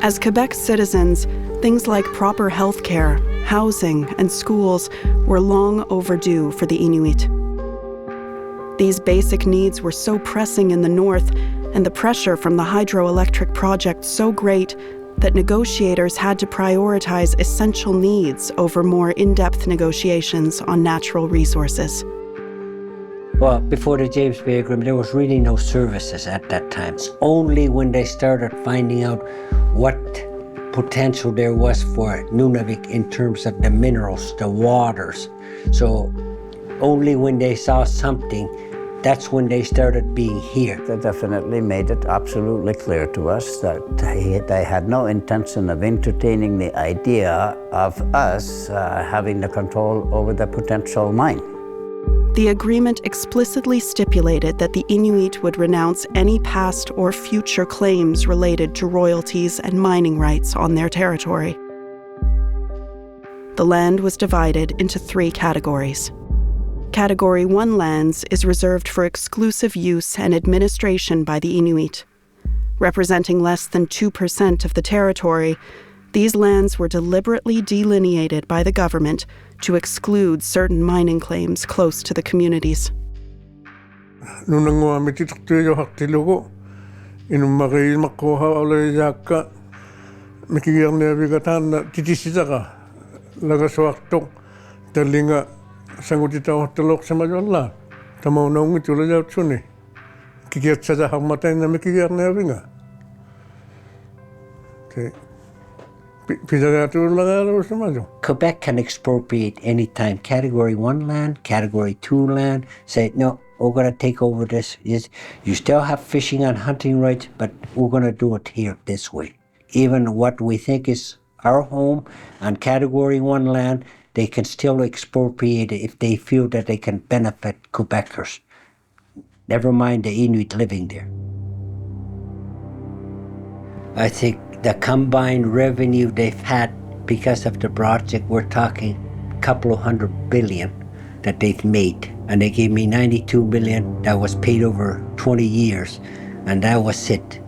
As Quebec citizens, things like proper health care, housing, and schools were long overdue for the Inuit. These basic needs were so pressing in the north, and the pressure from the hydroelectric project so great that negotiators had to prioritize essential needs over more in-depth negotiations on natural resources. Well, before the James Bay Agreement, there was really no services at that time. It's only when they started finding out what potential there was for Nunavik in terms of the minerals, the waters. So only when they saw something, that's when they started being here. They definitely made it absolutely clear to us that they had no intention of entertaining the idea of us having the control over the potential mine. The agreement explicitly stipulated that the Inuit would renounce any past or future claims related to royalties and mining rights on their territory. The land was divided into 3 categories. Category 1 lands is reserved for exclusive use and administration by the Inuit. Representing less than 2% of the territory, these lands were deliberately delineated by the government to exclude certain mining claims close to the communities. Nunangwa mitituktuyo haktilugo inumaki makoha olay yaka mikiyang nabigatan titisitaka lagaswaktok talinga sangutita hotelok sa majola tamaw na ungit ula yaw tsuni kikiyat sa dahang matay na mikiyang nabinga Quebec can expropriate any time. Category 1 land, Category 2 land, say, no, we're going to take over this. You still have fishing and hunting rights, but we're going to do it here this way. Even what we think is our home on Category 1 land, they can still expropriate it if they feel that they can benefit Quebecers. Never mind the Inuit living there. I think the combined revenue they've had because of the project, we're talking a couple of $100 billion that they've made. And they gave me $92 million that was paid over 20 years, and that was it.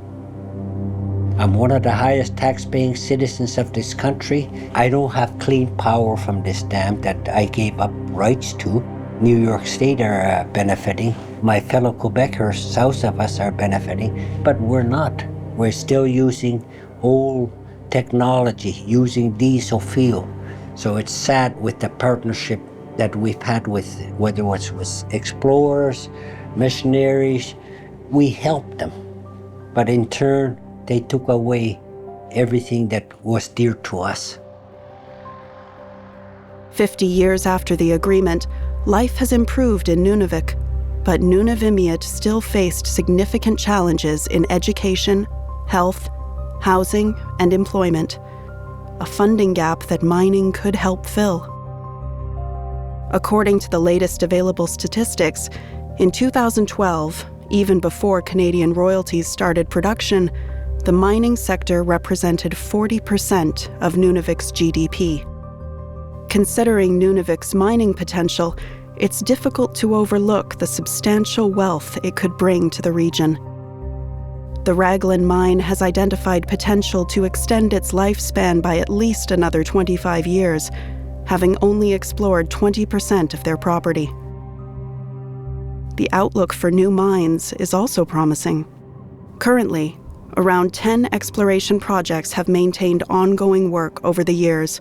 I'm one of the highest tax-paying citizens of this country. I don't have clean power from this dam that I gave up rights to. New York State are benefiting. My fellow Quebecers south of us are benefiting, but we're not. We're still using old technology, using diesel fuel. So it's sad with the partnership that we've had with, whether it was explorers, missionaries, we helped them. But in turn, they took away everything that was dear to us. 50 years after the agreement, life has improved in Nunavik, but Nunavimmiut still faced significant challenges in education, health, housing, and employment, a funding gap that mining could help fill. According to the latest available statistics, in 2012, even before Canadian royalties started production, the mining sector represented 40% of Nunavik's GDP. Considering Nunavik's mining potential, it's difficult to overlook the substantial wealth it could bring to the region. The Raglan mine has identified potential to extend its lifespan by at least another 25 years, having only explored 20% of their property. The outlook for new mines is also promising. Currently, around 10 exploration projects have maintained ongoing work over the years,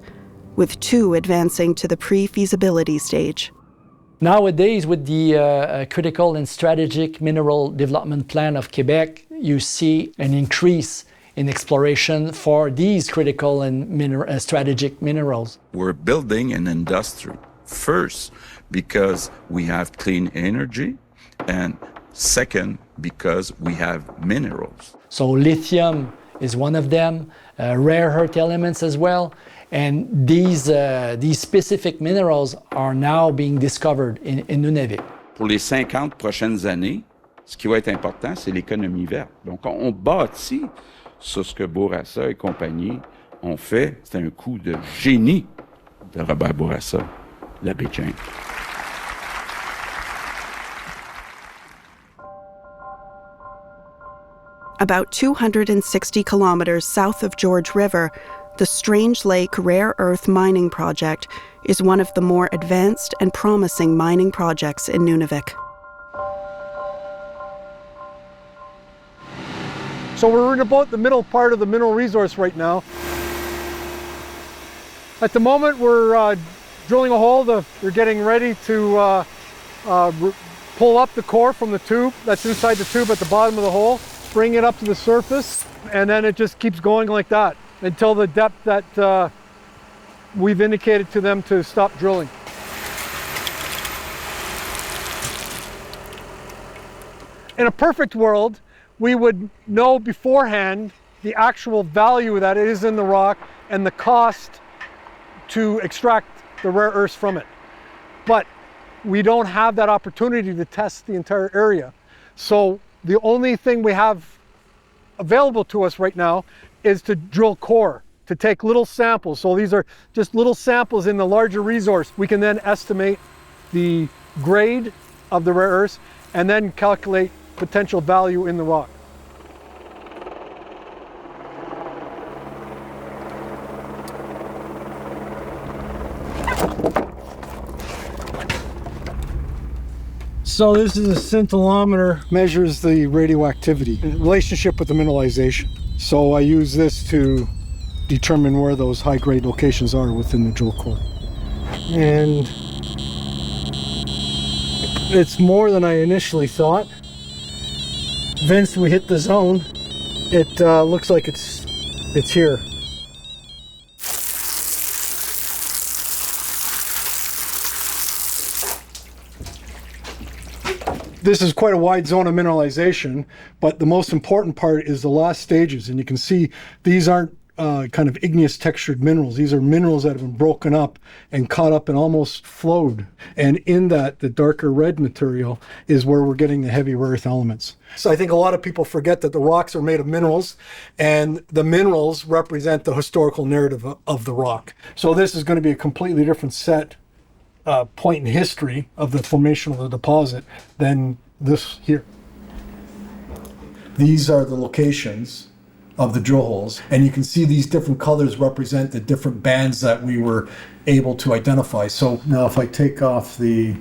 with 2 advancing to the pre-feasibility stage. Nowadays, with the Critical and Strategic Mineral Development Plan of Quebec, you see an increase in exploration for these critical and strategic minerals. We're building an industry, first, because we have clean energy, and second, because we have minerals. So lithium is one of them, rare earth elements as well, and these specific minerals are now being discovered in Nunavik. Pour les 50 prochaines années, ce qui va être important, c'est l'économie verte. Donc on bâtit sur ce que Bourassa et compagnie ont fait. C'est un coup de génie de Robert Bourassa, l'abbé James. About 260 kilometers south of George River, the Strange Lake Rare Earth Mining Project is one of the more advanced and promising mining projects in Nunavik. So we're in about the middle part of the mineral resource right now. At the moment we're drilling a hole. They're getting ready to pull up the core from the tube that's inside the tube at the bottom of the hole, bring it up to the surface, and then it just keeps going like that until the depth that we've indicated to them to stop drilling. In a perfect world, we would know beforehand the actual value that is in the rock and the cost to extract the rare earths from it. But we don't have that opportunity to test the entire area. So the only thing we have available to us right now is to drill core, to take little samples. So these are just little samples in the larger resource. We can then estimate the grade of the rare earths and then calculate potential value in the rock. So this is a scintillometer, measures the radioactivity in relationship with the mineralization. So I use this to determine where those high-grade locations are within the drill core. And it's more than I initially thought. Once we hit the zone, it looks like it's here. This is quite a wide zone of mineralization, but the most important part is the last stages. And you can see these aren't kind of igneous textured minerals. These are minerals that have been broken up and caught up and almost flowed. And in that, the darker red material is where we're getting the heavy rare earth elements. So I think a lot of people forget that the rocks are made of minerals, and the minerals represent the historical narrative of the rock. So this is going to be a completely different point in history of the formation of the deposit than this here. These are the locations of the drill holes, and you can see these different colors represent the different bands that we were able to identify. So now if I take off the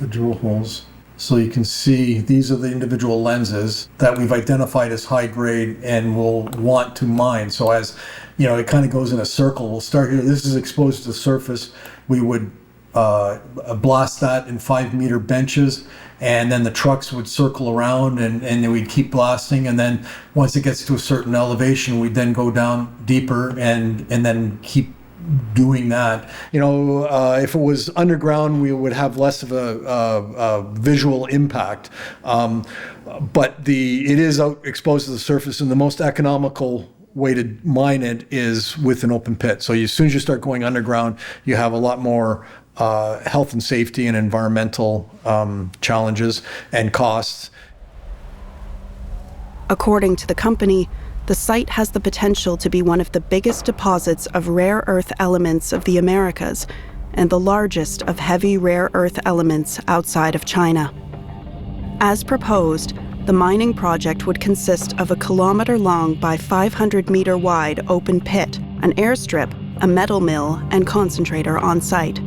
drill holes, so you can see these are the individual lenses that we've identified as high grade and will want to mine. So as you know, it kind of goes in a circle. We'll start here. This is exposed to the surface. We would blast that in 5-meter benches, and then the trucks would circle around and then we'd keep blasting, and then once it gets to a certain elevation, we'd then go down deeper and then keep doing that. If it was underground, we would have less of a visual impact, but it is out exposed to the surface, and the most economical way to mine it is with an open pit. So as soon as you start going underground, you have a lot more health and safety and environmental challenges and costs. According to the company, the site has the potential to be one of the biggest deposits of rare earth elements of the Americas and the largest of heavy rare earth elements outside of China. As proposed, the mining project would consist of a kilometer-long by 500-meter-wide open pit, an airstrip, a metal mill, and concentrator on site.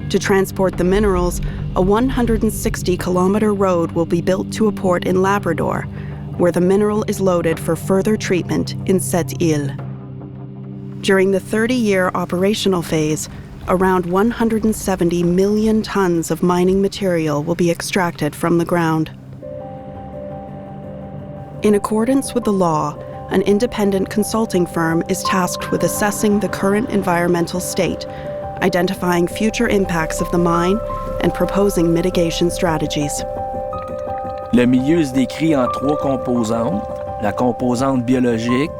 To transport the minerals, a 160-kilometer road will be built to a port in Labrador, where the mineral is loaded for further treatment in Sept-Îles. During the 30-year operational phase, around 170 million tons of mining material will be extracted from the ground. In accordance with the law, an independent consulting firm is tasked with assessing the current environmental state, identifying future impacts of the mine, and proposing mitigation strategies. Le milieu se décrit en 3 composantes, la composante biologique,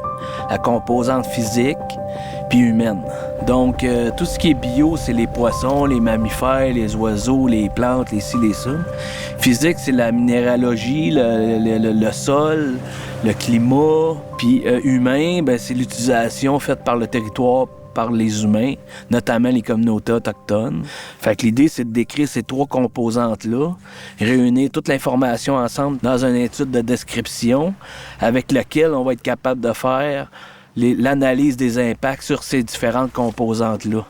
la composante physique, puis humaine. Donc, tout ce qui est bio, c'est les poissons, les mammifères, les oiseaux, les plantes, les ci, les ça. Physique, c'est la minéralogie, le sol, le climat. Puis humain, c'est l'utilisation faite par le territoire, par les humains, notamment les communautés autochtones. Fait que l'idée, c'est de décrire ces 3 composantes-là, réunir toute l'information ensemble dans une étude de description avec laquelle on va être capable de faire l'analyse des impacts sur ces différentes composantes-là.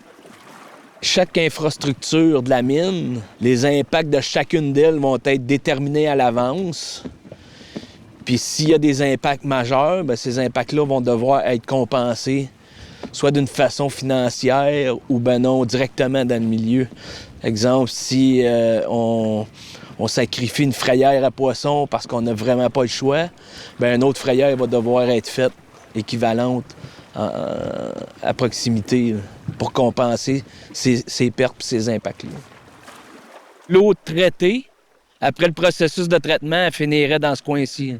Chaque infrastructure de la mine, les impacts de chacune d'elles vont être déterminés à l'avance. Puis s'il y a des impacts majeurs, ces impacts-là vont devoir être compensés, soit d'une façon financière ou non, directement dans le milieu. Exemple, si on sacrifie une frayère à poissons parce qu'on n'a vraiment pas le choix, une autre frayère va devoir être faite équivalente à proximité pour compenser ces pertes et ces impacts-là. L'eau traitée, après le processus de traitement, elle finirait dans ce coin-ci.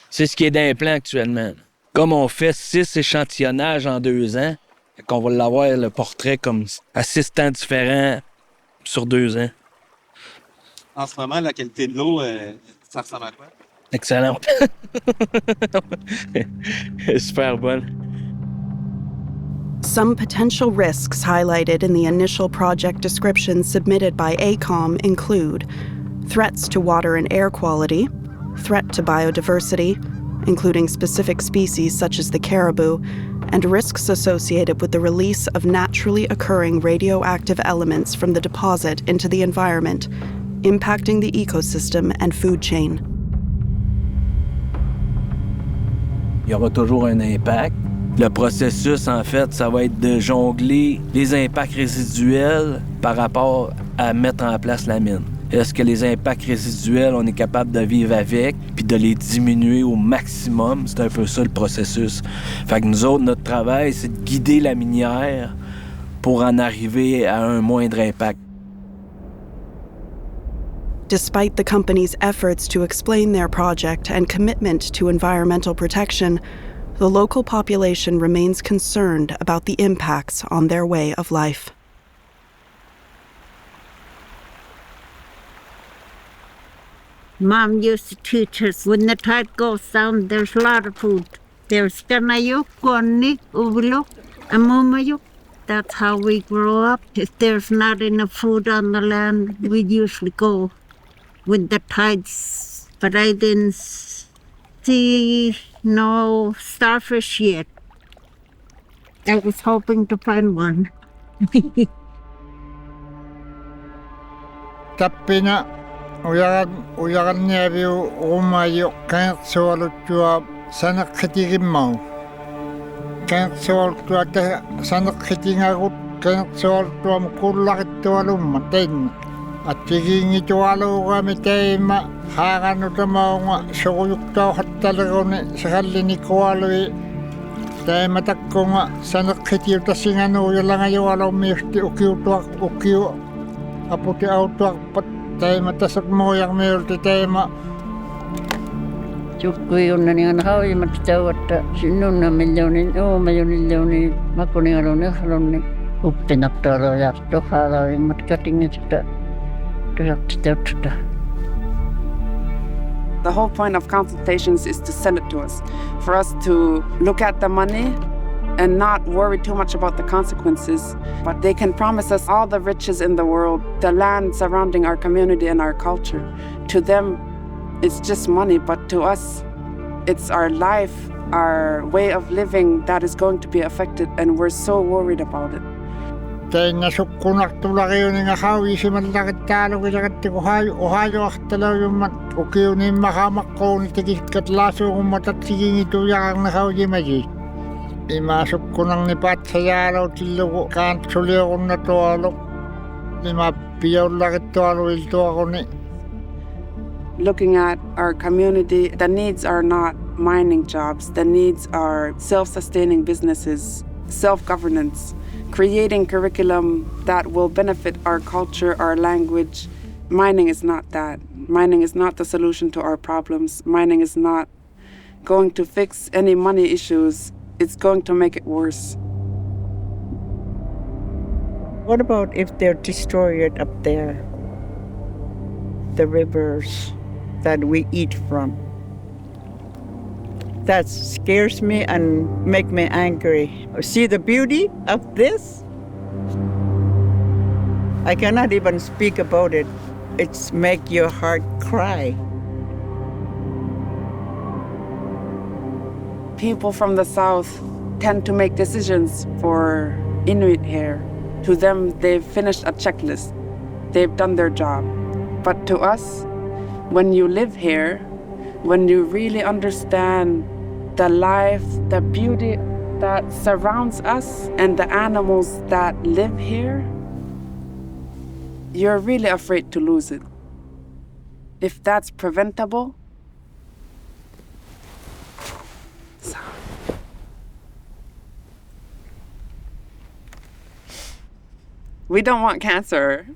C'est ce qui est dans les plans actuellement. Comme on fait 6 échantillonnages en 2 ans, qu'on va l'avoir le portrait comme à 6 temps différents sur 2 ans. En ce moment, la qualité de l'eau, ça ressemble à quoi? Excellente. Super bonne. Some potential risks highlighted in the initial project description submitted by AECOM include threats to water and air quality, threat to biodiversity, including specific species such as the caribou, and risks associated with the release of naturally occurring radioactive elements from the deposit into the environment, impacting the ecosystem and food chain. Il y aura toujours un impact. Le processus, en fait, ça va être de jongler les impacts résiduels par rapport à mettre en place la mine. Est-ce que les impacts résiduels, on est capable de vivre avec puis de les diminuer au maximum? C'est un peu ça le processus. Fait que nous autres, notre travail, c'est de guider la minière pour en arriver à un moindre impact. Despite the company's efforts to explain their project and commitment to environmental protection, the local population remains concerned about the impacts on their way of life. Mom used to teach us when the tide goes down, there's a lot of food. There's kanayuk, koni, ubuluk, amumayuk. That's how we grow up. If there's not enough food on the land, we usually go with the tides. But I didn't see no starfish yet. I was hoping to find one. Tappina uyagan neviu umayo kan soalutua sanak khitigimau kan soalutua sanak khitingagut kenaksualtuam kullakittualummatin. At sigingitualu kami teima hakanutamaunga sukuyuktauhattalaguni sakallini kualui teima takkunga sanakkitiutasinganuujalangayualummiusti ukiu aputi autuakpat teima tasakmuuyangmiulti teima. Chukkuiunnani anhauimat tauatta sinnunna miljoonin uumajoniljooni makuningalunirlunni uppinaktaaloja tohaalauimmat katingista. The whole point of consultations is to send it to us, for us to look at the money and not worry too much about the consequences. But they can promise us all the riches in the world, the land surrounding our community and our culture. To them, it's just money, but to us, it's our life, our way of living that is going to be affected, and we're so worried about it. Tein sukkunartulariuni nga hauisimallakittaalukilakatti uhajuartalauyummat ukiuni makamakkuuni tikikkatlasuugummatat sigingituyakarna haujimaji. Ima sukkunarni patsajaalautillugu kaantsuliurunnatualu ima piyaullakittualuiltuaruni. Looking at our community, the needs are not mining jobs. The needs are self-sustaining businesses, self-governance, creating curriculum that will benefit our culture, our language. Mining is not that. Mining is not the solution to our problems. Mining is not going to fix any money issues. It's going to make it worse. What about if they're destroyed up there? The rivers that we eat from. That scares me and make me angry. See the beauty of this? I cannot even speak about it. It's make your heart cry. People from the south tend to make decisions for Inuit here. To them, they've finished a checklist. They've done their job. But to us, when you live here, when you really understand the life, the beauty that surrounds us and the animals that live here, you're really afraid to lose it. If that's preventable, so. We don't want cancer.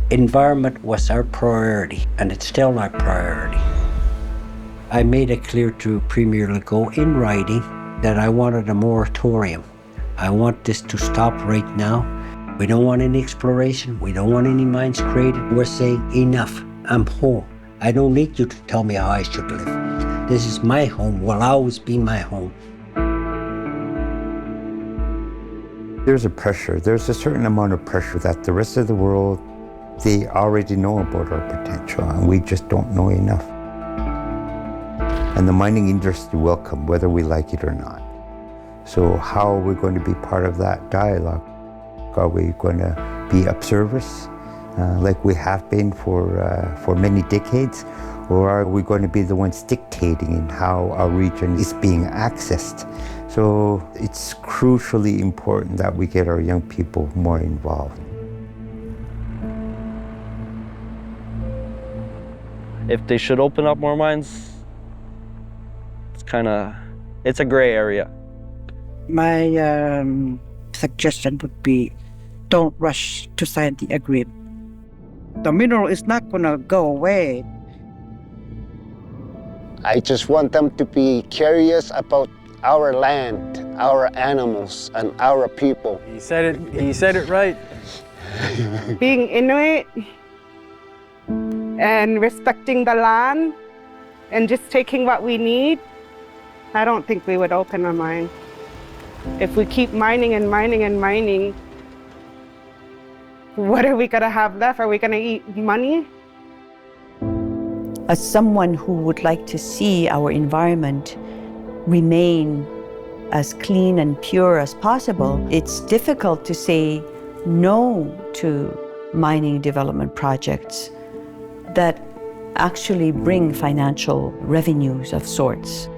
Environment was our priority, and it's still our priority. I made it clear to Premier Legault in writing that I wanted a moratorium. I want this to stop right now. We don't want any exploration. We don't want any mines created. We're saying enough. I'm home. I don't need you to tell me how I should live. This is my home, will always be my home. There's a pressure. There's a certain amount of pressure that the rest of the world, they already know about our potential, and we just don't know enough. And the mining industry will come, whether we like it or not. So how are we going to be part of that dialogue? Are we going to be observers, like we have been for many decades? Or are we going to be the ones dictating in how our region is being accessed? So it's crucially important that we get our young people more involved. If they should open up more mines, it's a gray area. My suggestion would be, don't rush to sign the agreement. The mineral is not gonna go away. I just want them to be curious about our land, our animals, and our people. He said it right. Being Inuit and respecting the land and just taking what we need, I don't think we would open our mind. If we keep mining and mining and mining, what are we gonna have left? Are we gonna eat money? As someone who would like to see our environment remain as clean and pure as possible, it's difficult to say no to mining development projects that actually bring financial revenues of sorts.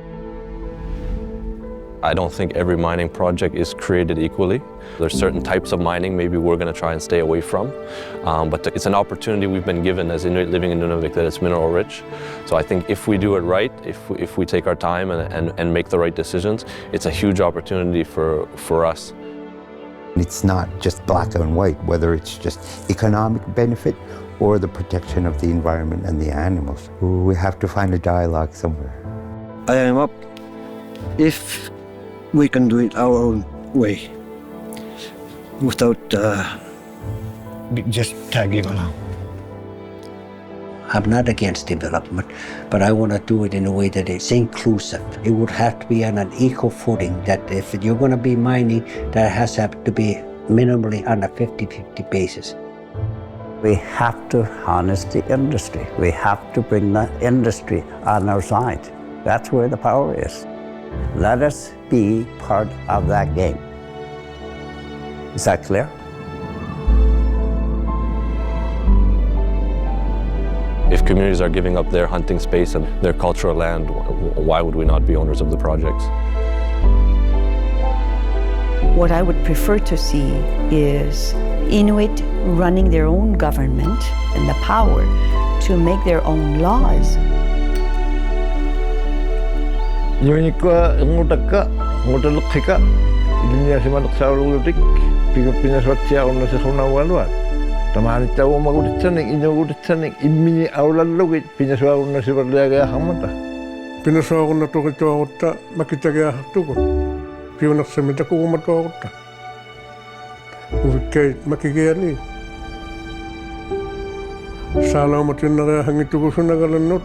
I don't think every mining project is created equally. There's certain types of mining maybe we're going to try and stay away from, but it's an opportunity we've been given as Inuit living in Nunavik that it's mineral rich. So I think if we do it right, if we take our time and make the right decisions, it's a huge opportunity for us. It's not just black and white, whether it's just economic benefit or the protection of the environment and the animals. We have to find a dialogue somewhere. I am up if we can do it our own way, without just tagging along. I'm not against development, but I want to do it in a way that it's inclusive. It would have to be on an equal footing, that if you're going to be mining, that has to be minimally on a 50-50 basis. We have to harness the industry. We have to bring the industry on our side. That's where the power is. Let us be part of that game. Is that clear? If communities are giving up their hunting space and their cultural land, why would we not be owners of the projects? What I would prefer to see is Inuit running their own government and the power to make their own laws. Yunika, ngutaka, ngutalukika, ilinya simanuk sa ulutik, pinaswatsia una sa sunawaluan. Tamahani tawo maguditsanik, inyaguditsanik, imini aulalugit, pinaswa una si barliaga hamata. Pinaswa una tukito akutta, makitaga tukot. Piunak sa mitako kumato akutta. Uvikay makigayani. Salamat yun na hangituko sa nagalanot.